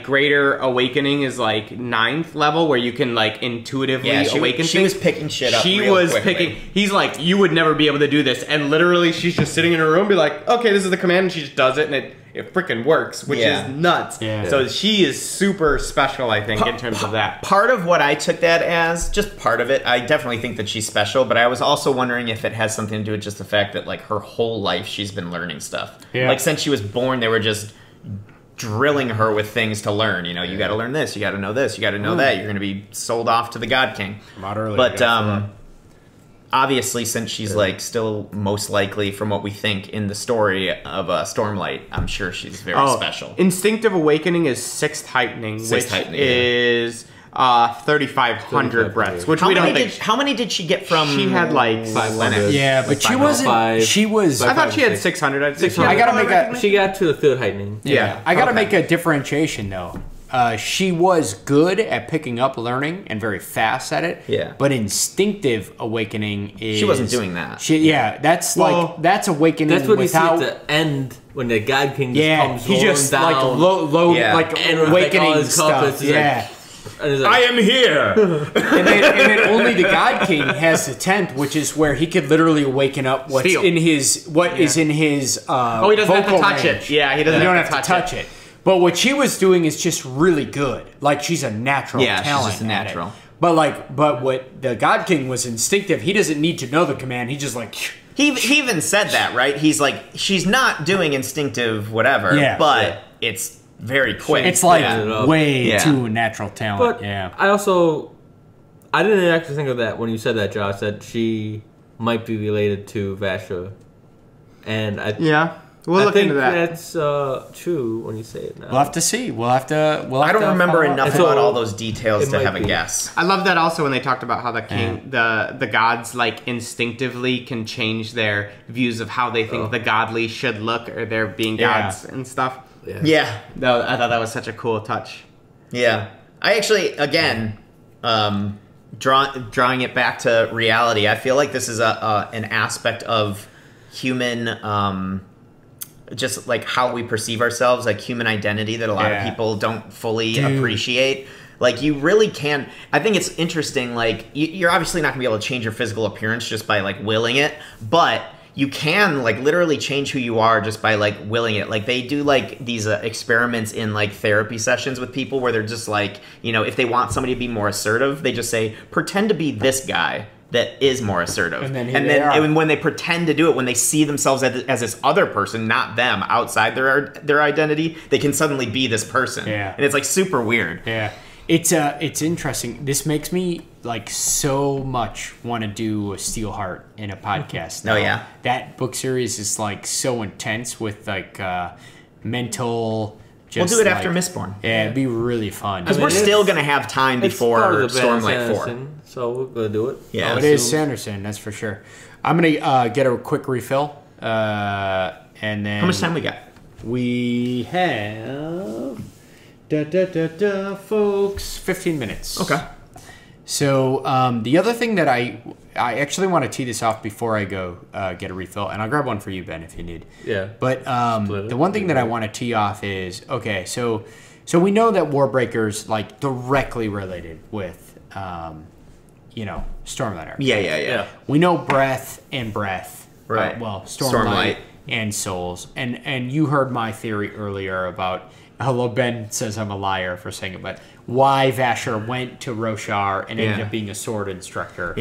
Greater Awakening is 9th level where you can intuitively awaken things. She was picking shit up. He's like, you would never be able to do this, and literally she's just sitting in her room, be like, okay, this is the command, and she just does it, and it freaking works, which is nuts. Yeah. So she is super special, I think, in terms of that. Part of what I took that as, just part of it, I definitely think that she's special, but I was also wondering if it has something to do with just the fact that her whole life she's been learning stuff. Yeah. Since she was born, they were just drilling her with things to learn. You got to learn this, you got to know this, you got to know that. You're going to be sold off to the God King. But obviously, since she's still most likely, from what we think in the story of Stormlight, I'm sure she's very special. Instinctive Awakening is 6th heightening, which is 3,500 breaths, which we don't think. How many did she get from? She had 500. Yeah, but she wasn't. She was. I thought she had 600. 600. I gotta make She got to the 3rd heightening. Yeah, I gotta make a differentiation though. She was good at picking up learning and very fast at it. Yeah. But Instinctive Awakening is... She wasn't doing that. That's that's awakening without... That's what you see at the end when the God King just comes he just down. Awakening stuff. I am here! and then only the God King has the 10th, which is where he could literally awaken up what's in his... is in his he doesn't have to touch it. Yeah, he doesn't have to touch it. But what she was doing is just really good. She's a natural talent. She's just natural. But what the God King was instinctive. He doesn't need to know the command. He just He even said that, right? He's she's not doing instinctive whatever, but it's very quick. It's way too natural talent. But I didn't actually think of that when you said that, Josh, that she might be related to Vasher. And we'll look into that. That's true when you say it now. We'll have to see. I don't remember enough about all those details to have a guess. I love that also when they talked about how the king, the gods, instinctively can change their views of how they think the godly should look, or they're being gods and stuff. Yeah. No, I thought that was such a cool touch. Yeah. I actually, again, drawing it back to reality, I feel like this is an aspect of human... just how we perceive ourselves, human identity that a lot of people don't fully appreciate. You really can. I think it's interesting. You're obviously not gonna be able to change your physical appearance just by willing it, but you can literally change who you are just by willing it. They do these experiments in therapy sessions with people where they're just if they want somebody to be more assertive, they just say pretend to be this guy that is more assertive, and then when they pretend to do it, when they see themselves as this other person, not them, outside their identity, they can suddenly be this person. And it's super weird. It's interesting. This makes me so much want to do a Steelheart in a podcast now. That book series is so intense with mental. We'll do it after Mistborn. Yeah, it'd be really fun. Because we're still going to have time before Stormlight 4. So we're going to do it. Yeah, it is Sanderson, that's for sure. I'm going to get a quick refill. And then... How much time we got? We have... folks, 15 minutes. Okay. So the other thing that I actually want to tee this off before I go get a refill, and I'll grab one for you, Ben, if you need. Yeah. But the one thing that I want to tee off is, okay, so we know that Warbreaker's directly related with, Stormlight Archive. Yeah. We know Breath and Breath. Right. Stormlight and Souls. And you heard my theory earlier about Although Ben says I'm a liar for saying it, but why Vasher went to Roshar and ended up being a sword instructor for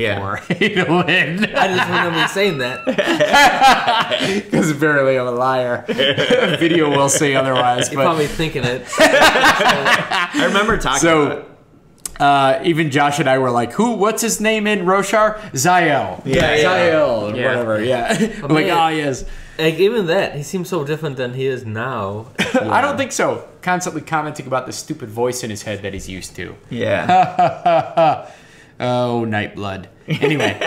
Adolin. I just remember saying that. Because apparently I'm a liar. Video will say otherwise. You're probably thinking it. I remember talking about it. Even Josh and I were like, what's his name in Roshar? Zael. Zael, or whatever, I'm like, yes. Like, even that, he seems so different than he is now. I don't think so. Constantly commenting about the stupid voice in his head that he's used to. Yeah. Oh, Nightblood. Anyway,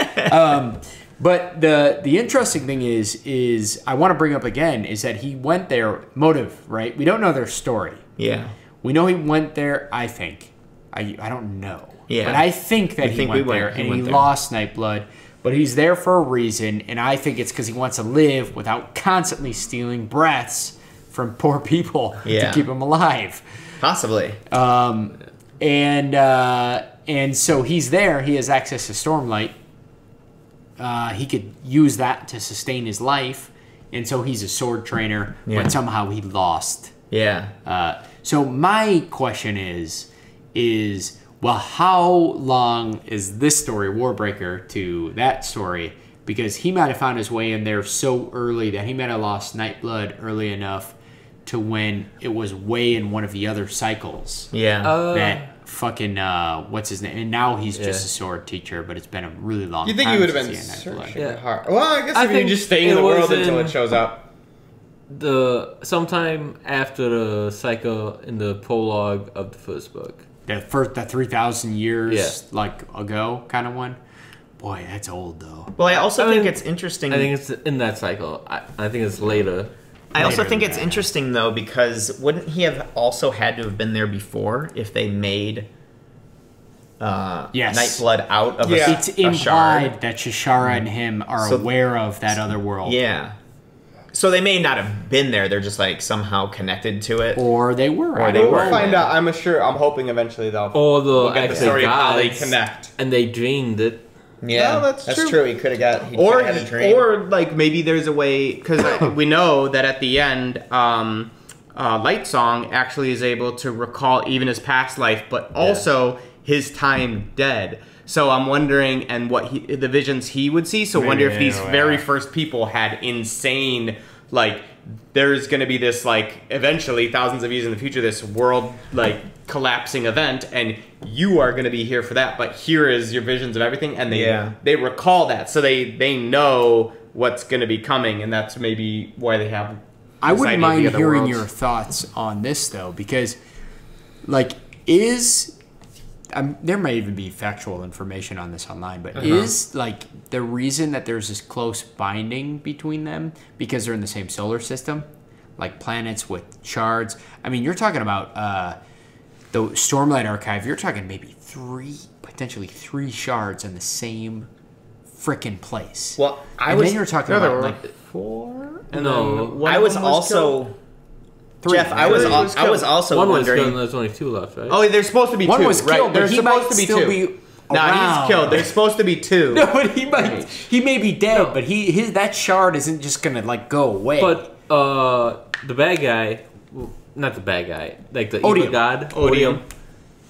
but the interesting thing is I want to bring up again is that he went there, motive, right? We don't know their story. Yeah. We know he went there, I think. I don't know. Yeah. But I think that he went there and he lost Nightblood. But he's there for a reason, and I think it's because he wants to live without constantly stealing breaths from poor people to keep him alive. Possibly. And so he's there. He has access to Stormlight. He could use that to sustain his life, and so he's a sword trainer. But somehow he lost. Yeah. So my question is. Well, how long is this story, Warbreaker, to that story? Because he might have found his way in there so early that he might have lost Nightblood early enough to when it was way in one of the other cycles. Yeah. That fucking, what's his name? And now he's just a sword teacher, but it's been a really long time. You think he would have been searching hard? Well, I guess if you just stay in the world until it shows up. Sometime after the cycle in the prologue of the first book. The 3,000 years ago kind of one. Boy, that's old though. Well, I also think it's interesting. I think it's in that cycle. I think it's later. I also think it's interesting though because wouldn't he have also had to have been there before if they made Nightblood out of a It's implied that Shishara and him are aware of that other world. Yeah. So they may not have been there. They're just like somehow connected to it, or they were. Or they were. We'll find out. I'm hoping eventually they'll. We'll get the story of how they connect, and they dreamed it. Yeah, that's true. He could have got. Had a dream. Or like maybe there's a way because we know that at the end, Light Song actually is able to recall even his past life, but also his time dead. So I'm wondering, and what the visions he would see. So wonder if these very first people had insane, like, there's going to be this, like, eventually, thousands of years in the future, this world, like, collapsing event, and you are going to be here for that. But here is your visions of everything, and they recall that. So they know what's going to be coming, and that's maybe why they have. I wouldn't mind hearing your thoughts on this, though, because, like, there may even be factual information on this online, but is like the reason that there's this close binding between them because they're in the same solar system, like planets with shards. I mean, you're talking about the Stormlight Archive. You're talking maybe potentially three shards in the same frickin' place. Well, then you're talking about like 4. No, I was also. Jeff, I was also wondering. Killed and there's only 2 left, right? Oh, there's supposed to be 2. One was killed, there's but he supposed might to be still 2. be Nah, he's killed. There's supposed to be 2. No, but he may be dead, but that shard isn't just gonna like go away. But the bad guy, not the bad guy, like the evil god, Odium,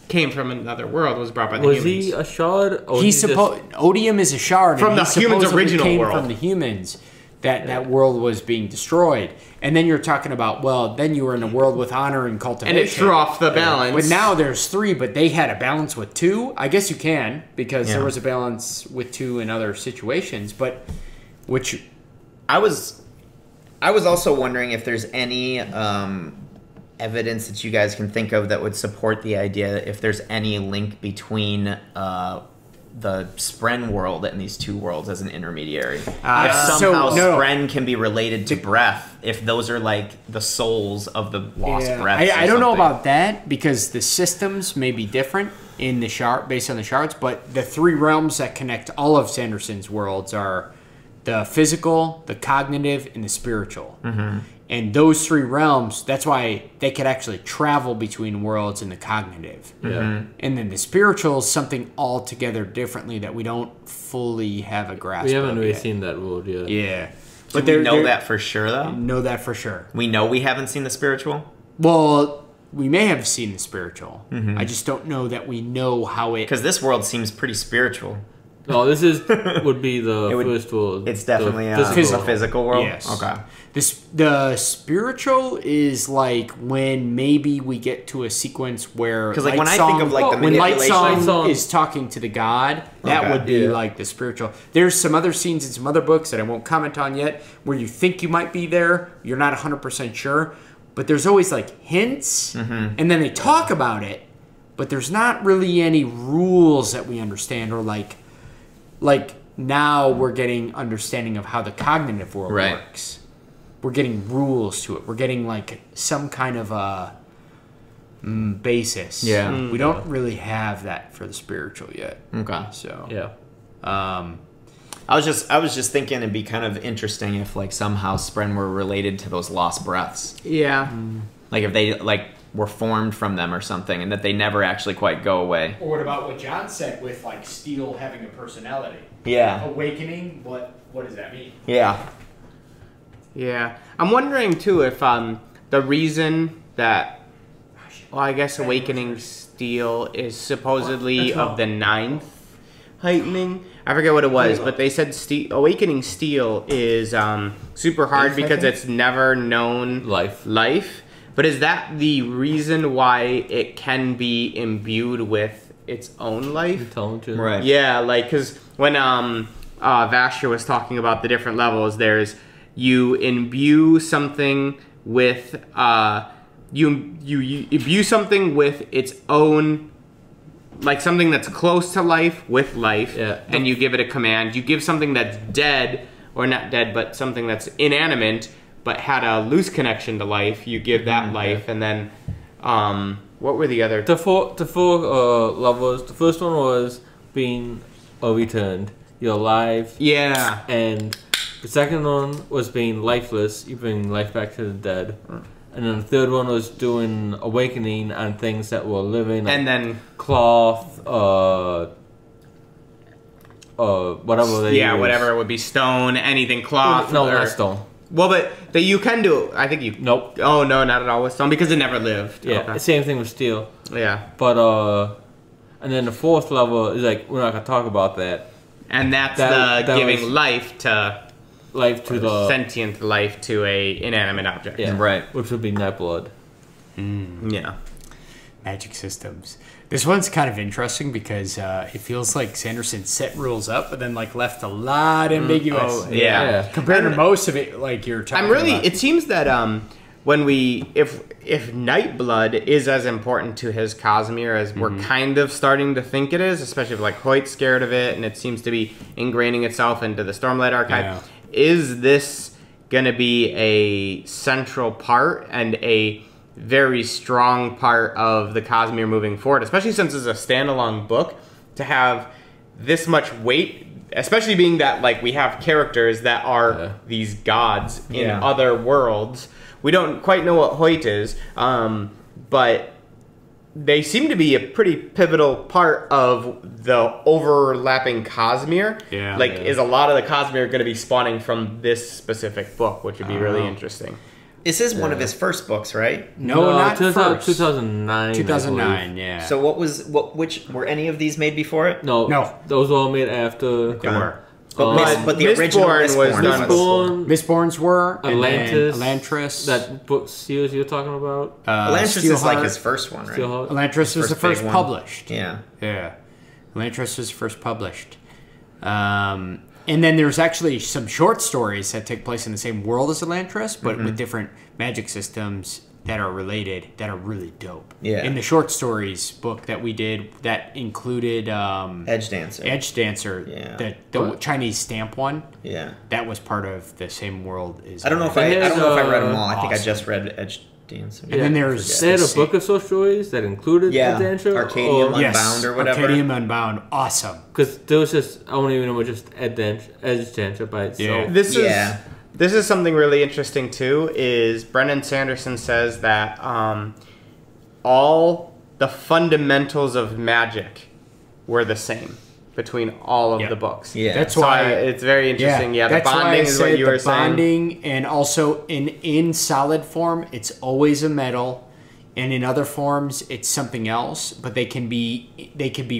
came from another world. Was brought by the humans. Was he a shard? Odium is a shard from the humans' original world. From the humans. That world was being destroyed. And then you're talking about, well, then you were in a world with honor and cultivation. And it threw off the balance. But now there's 3, but they had a balance with 2. I guess you can, because there was a balance with 2 in other situations. But, which... I was also wondering if there's any evidence that you guys can think of that would support the idea that if there's any link between... the Spren world and these 2 worlds as an intermediary. If somehow Spren can be related to breath, if those are like the souls of the lost breaths. I don't know about that because the systems may be different in the shard based on the shards, but the 3 realms that connect all of Sanderson's worlds are the physical, the cognitive, and the spiritual. Mm-hmm. And those 3 realms, that's why they could actually travel between worlds in the cognitive. Yeah. And then the spiritual is something altogether differently that we don't fully have a grasp of. We haven't really seen that world yet. Yeah. But we know that for sure, though? Know that for sure. We know we haven't seen the spiritual? Well, we may have seen the spiritual. I just don't know that we know how it... Because this world seems pretty spiritual. No, this would be the first world. It's definitely a physical world? Yes. Okay. The spiritual is like when maybe we get to a sequence where... Because like when I think of like the when manipulation... Light Song is talking to the god, that would be like the spiritual. There's some other scenes in some other books that I won't comment on yet where you think you might be there, you're not 100% sure, but there's always like hints, and then they talk about it, but there's not really any rules that we understand, or like now we're getting understanding of how the cognitive world works. We're getting rules to it. We're getting like some kind of a basis. Yeah. We don't really have that for the spiritual yet. Okay. So yeah. I was just thinking it'd be kind of interesting if like somehow Spren were related to those lost breaths. Yeah. Like if they like were formed from them or something, and that they never actually quite go away. Or what about what John said with like steel having a personality? Yeah. Awakening. What does that mean? Yeah. Yeah. I'm wondering too if the reason that, well, I guess Awakening Steel is supposedly of the 9th heightening. I forget what it was, but they said Awakening Steel is super hard because it's never known life. But is that the reason why it can be imbued with its own life? Intelligence. Right. Yeah, like, because when Vasher was talking about the different levels, there's you imbue something with you imbue something with its own, like something that's close to life with life, and you give it a command. You give something that's dead, or not dead, but something that's inanimate, but had a loose connection to life. You give that life, and then what were the other? The four levels. The first one was being returned. You're alive. Yeah. And the second one was being lifeless. You bring life back to the dead. And then the third one was doing awakening on things that were living. Like and then cloth, whatever they use. whatever it would be, stone, anything, cloth. No, not stone. Well, but that you can do. I think you. Nope. Oh no, not at all with stone because it never lived. Yeah, Okay. same thing with steel. Yeah. But and then the fourth level is like we're not gonna talk about that. And that's giving life to the sentient life to a inanimate object. Yeah, right. Which would be Nightblood. Yeah. Magic systems. This one's kind of interesting because it feels like Sanderson set rules up, but then like left a lot ambiguous. Compared to most of it, like you're talking about. It seems that if Nightblood is as important to his Cosmere as we're kind of starting to think it is, especially if like Hoyt's scared of it and it seems to be ingraining itself into the Stormlight Archive, is this going to be a central part and a very strong part of the Cosmere moving forward, especially since it's a standalone book, to have this much weight, especially being that like we have characters that are these gods in other worlds. We don't quite know what Hoyt is, but they seem to be a pretty pivotal part of the overlapping Cosmere. Is a lot of the Cosmere going to be spawning from this specific book, which would be really interesting. This is one of his first books, right? No, not first. 2009. 2009, yeah. So which were any of these made before it? No. Those were all made after. They were. But the original Mistborns were. Atlantis. Elantris. That book series you're talking about? Elantris is like his first one, right? Elantris was the first published. Yeah. Elantris was first published. And then there's actually some short stories that take place in the same world as Elantris, but with different magic systems that are related, that are really dope. Yeah. In the short stories book that we did, that included Edge Dancer. Yeah. The Chinese stamp one. Yeah. That was part of the same world as I don't know if I read them all. I think I just read Edge Dancer. And then there's they had a book of short stories that included Edge Dancer. Arcadium Unbound or whatever. Arcadium Unbound. Awesome. Because there was just, I don't even know, just Edge Dancer by itself. This is something really interesting too, is Brandon Sanderson says that all the fundamentals of magic were the same between all of the books. Yeah. That's why it's very interesting. Yeah, the bonding is what you were saying. Bonding, and also in solid form, it's always a metal. and in other forms it's something else, but they can be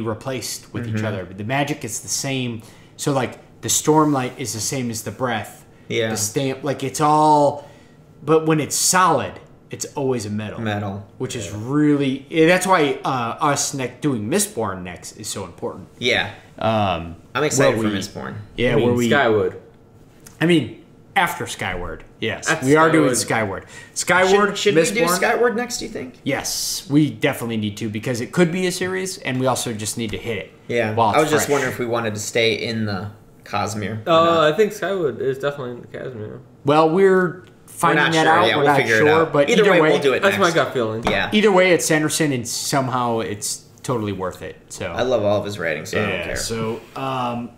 replaced with each other. But the magic is the same. So like the Stormlight is the same as the breath. Yeah. The stamp, like it's all, but when it's solid, it's always a metal. Which is really, that's why us doing Mistborn next is so important. Yeah. I'm excited for Mistborn. Yeah, Skyward. I mean, after Skyward. Yes. We are doing Skyward. Skyward, should Mistborn, we do Skyward next, do you think? Yes. We definitely need to, because it could be a series, and we also just need to hit it. Yeah. I was just wondering if we wanted to stay in the Cosmere. I think Skyward is definitely in the Cosmere. Well, we're finding that out. We're not sure, but either way, we'll do it. That's my gut feeling. Yeah. Either way, it's Sanderson, and somehow it's totally worth it. So I love all of his writing, so I don't care. So, all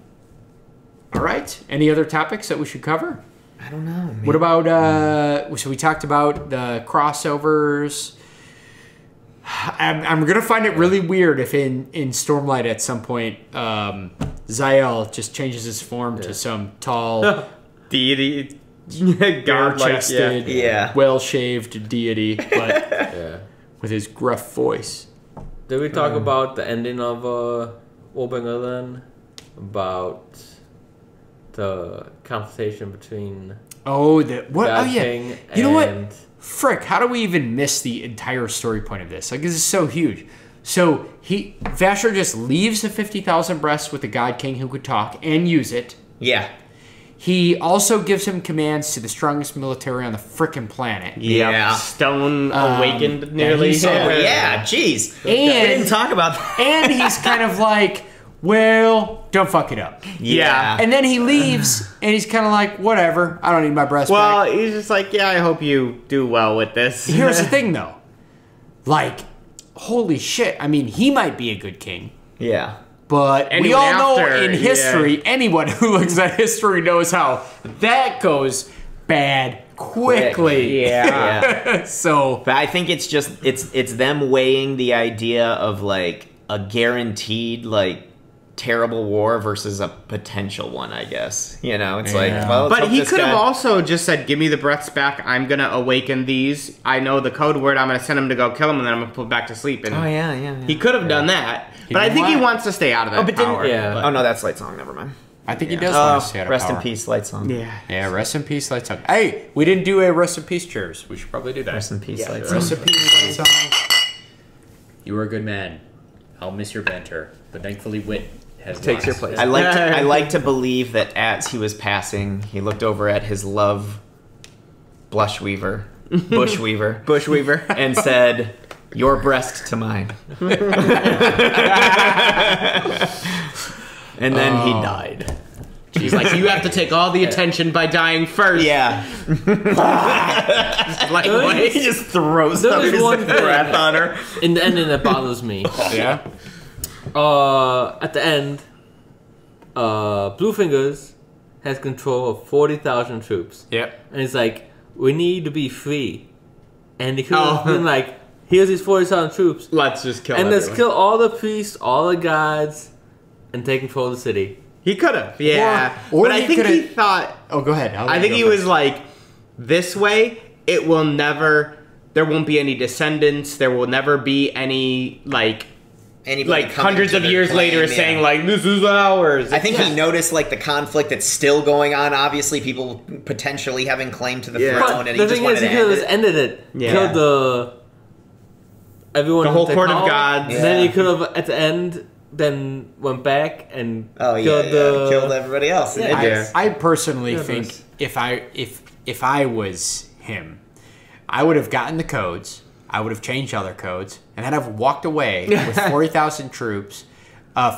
right. Any other topics that we should cover? I don't know. Maybe. What about? So we talked about the crossovers. I'm gonna find it really weird if in Stormlight at some point Zael just changes his form to some tall deity, bare-chested, well-shaved deity, but with his gruff voice. Did we talk about the ending of Warbreaker then? About the conversation between King you know what? Frick, how do we even miss the entire story point of this? Like, this is so huge. So Vasher just leaves the 50,000 breaths with the God King who could talk and use it. Yeah. He also gives him commands to the strongest military on the frickin' planet. Yeah. Stone awakened nearly. Yeah, jeez. And we didn't talk about that. And he's kind of like, well, don't fuck it up. Yeah. And then he leaves, and he's kind of like, whatever, I don't need my breath back. Well, he's just like, yeah, I hope you do well with this. Here's the thing, though. Like, holy shit. I mean, he might be a good king. Yeah. But we all know in history, anyone who looks at history knows how that goes bad quickly. Yeah. So, but I think it's just it's them weighing the idea of like a guaranteed like terrible war versus a potential one, I guess. You know, it's like, well, but he could have also just said, give me the breaths back, I'm gonna awaken these, I know the code word, I'm gonna send him to go kill him, and then I'm gonna put back to sleep. And he could have done that, but I think he wants to stay out of that power. Oh no, that's Light Song, never mind. I think he does want to stay out of rest power. in peace, Light Song. Yeah, rest in peace, Light Song. Hey, we didn't do a rest in peace cheers. We should probably do that. Rest in peace, Light Song. Rest in peace, Light Song. You were a good man. I'll miss your banter, but thankfully Wit takes your place. I like to believe that as he was passing, he looked over at his love, Bushweaver, and said, "Your breast to mine." And then he died. He's like, you have to take all the attention by dying first. Yeah. Like, he just throws up his breath on her. In the ending, that bothers me. Yeah. At the end, Bluefingers has control of 40,000 troops. Yep. And it's like, we need to be free. And they could have been like, here's these 40,000 troops. Let's just kill everyone. Let's kill all the priests, all the gods, and take control of the city. He could have, yeah. Or but I think he thought... Oh, go ahead. I think he was like, this way, it will never... There won't be any descendants. There will never be any, like hundreds of years later saying, like, this is ours. I think he noticed, like, the conflict that's still going on. Obviously, people potentially having claim to the throne, and he just wanted to end it. The thing is, he could have just ended it. Yeah. Killed everyone. The whole court of gods. Yeah. Then he could have, at the end... Then went back and killed everybody else. Yeah. I personally think if I was him, I would have gotten the codes. I would have changed other codes, and then I've walked away with 40,000 troops,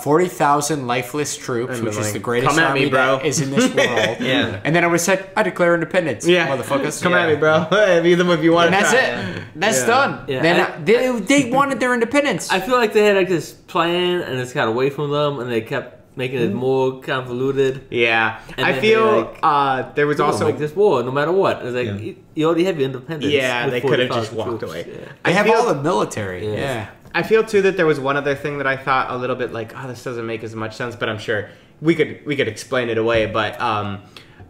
40,000 lifeless troops, which is the greatest army that is in this world. And then I would have said, I declare independence, motherfuckers. Come at me, bro. Leave them if you want. And that's it. That's done. Yeah. Then they wanted their independence. I feel like they had like this plan, and it's got away from them, and they kept making it more convoluted. Yeah, and I feel there was also like this war, no matter what. It's like you already have your independence. Yeah, they could have just walked away. Yeah. I have all the military. Yeah. I feel too that there was one other thing that I thought a little bit like, oh, this doesn't make as much sense, but I'm sure we could explain it away. But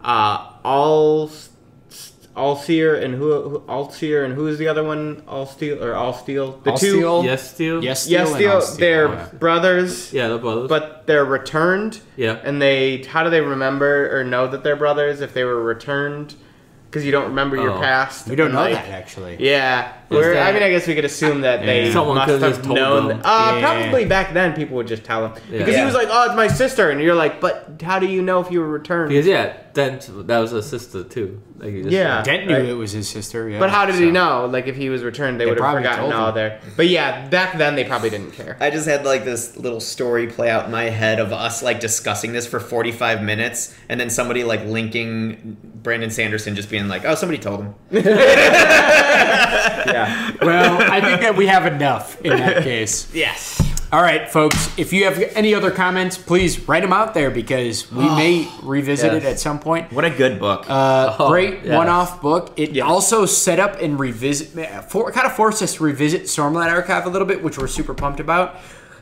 all Allseer and Allseer and who is the other one? Allsteel. The Allsteel? two. Yes, Steel. They're brothers. Yeah, they're brothers. But they're returned. Yeah. And how do they remember or know that they're brothers if they were returned? Because you don't remember your past. We don't know that, actually. Yeah. I guess we could assume that they must have known. Probably back then people would just tell him. Yeah. Because he was like, oh, it's my sister. And you're like, but how do you know if you were returned? Because, Dent, that was his sister, too. Like, Dent knew it was his sister, yeah. But how did he know? Like, if he was returned, they would have forgotten all there. But yeah, back then they probably didn't care. I just had, like, this little story play out in my head of us, like, discussing this for 45 minutes, and then somebody, like, linking Brandon Sanderson just being like, oh, somebody told him. Yeah. Well, I think that we have enough in that case. Yes. All right, folks. If you have any other comments, please write them out there because we may revisit it at some point. What a good book. Great one-off book. It also set up and kind of forced us to revisit Stormlight Archive a little bit, which we're super pumped about.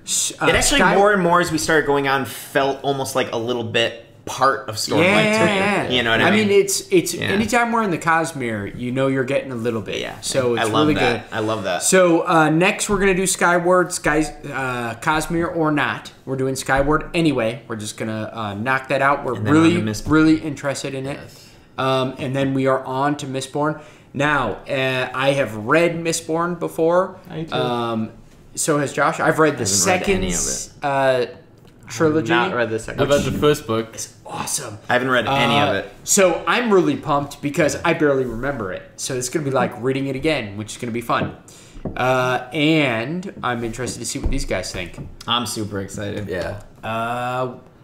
It actually more and more as we started going on felt almost like a little bit part of Stormlight to me. You know what I mean? It's anytime we're in the Cosmere, you know you're getting a little bit. Yeah. So it's really good. I love that. So next we're gonna do Skyward, Cosmere or not. We're doing Skyward anyway. We're just gonna knock that out. We're really interested in it. Yes. And then we are on to Mistborn. Now I have read Mistborn before. I too. So has Josh. I've read the second trilogy. Not read the second. I've read the first book. It's awesome. I haven't read any of it. So I'm really pumped because I barely remember it. So it's going to be like reading it again, which is going to be fun. And I'm interested to see what these guys think. I'm super excited. Yeah.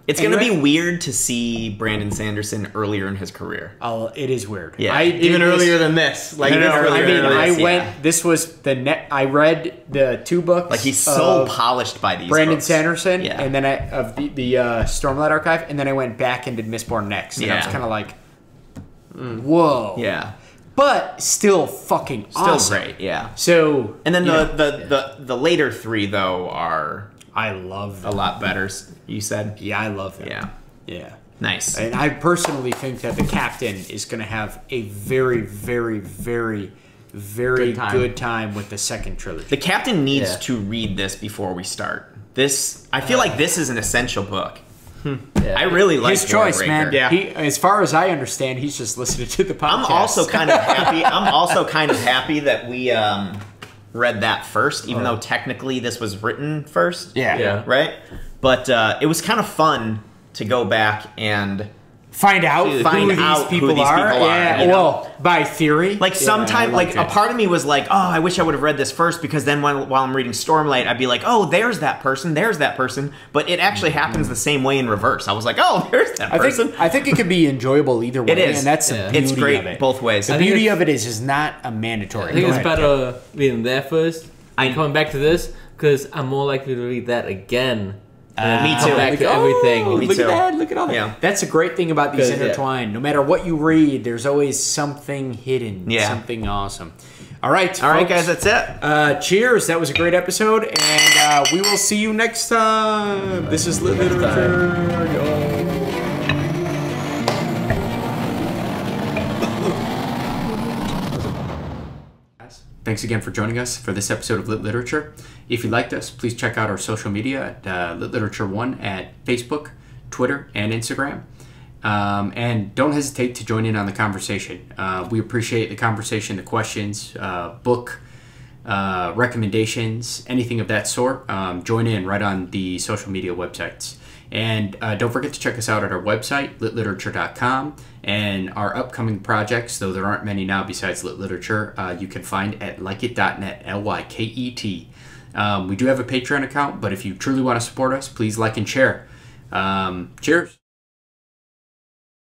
It's going to be weird to see Brandon Sanderson earlier in his career. Oh, it is weird. Yeah. Even earlier than this. Like this was I read the 2 books. Like he's so polished by these Brandon books. Sanderson, and then of the Stormlight Archive, and then I went back and did Mistborn next. And I was kind of like, whoa. Yeah. But still fucking awesome. Still great, yeah. So, and then the later 3 though are I love them. A lot better, you said? Yeah, I love them. Yeah. Yeah. Nice. And I personally think that the captain is going to have a very, very, very, very good time with the second trilogy. The captain needs to read this before we start. I feel like this is an essential book. I really like his choice, Warbreaker. man. Yeah. As far as I understand, he's just listening to the podcast. I'm also kind of happy that we read that first, even though technically this was written first. Yeah. Right? But it was kind of fun to go back and find out who these people are. Yeah, you know? Well, by theory. Like sometimes, a part of me was like, oh, I wish I would have read this first, because then while I'm reading Stormlight, I'd be like, oh, there's that person. But it actually happens the same way in reverse. I was like, oh, there's that person. I think it could be enjoyable either way. It is. And that's the beauty it's great of it. Both ways. The beauty of it is not a mandatory. I think it's better reading that first and coming back to this, because I'm more likely to read that again. Me too. Back to everything. Look at that! Look at all that. Yeah. That's a great thing about these intertwined. No matter what you read, there's always something hidden. Yeah. Something awesome. All right, folks, guys. That's it. Cheers. That was a great episode, and we will see you next time. This is Lit Literature. Thanks again for joining us for this episode of Lit Literature. If you liked us, please check out our social media at Lit Literature 1 at Facebook, Twitter, and Instagram. And don't hesitate to join in on the conversation. We appreciate the conversation, the questions, book recommendations, anything of that sort. Join in right on the social media websites. And don't forget to check us out at our website, litliterature.com, and our upcoming projects, though there aren't many now besides Lit Literature, you can find at lyket.net, Lyket. We do have a Patreon account, but if you truly want to support us, please like and share. Cheers.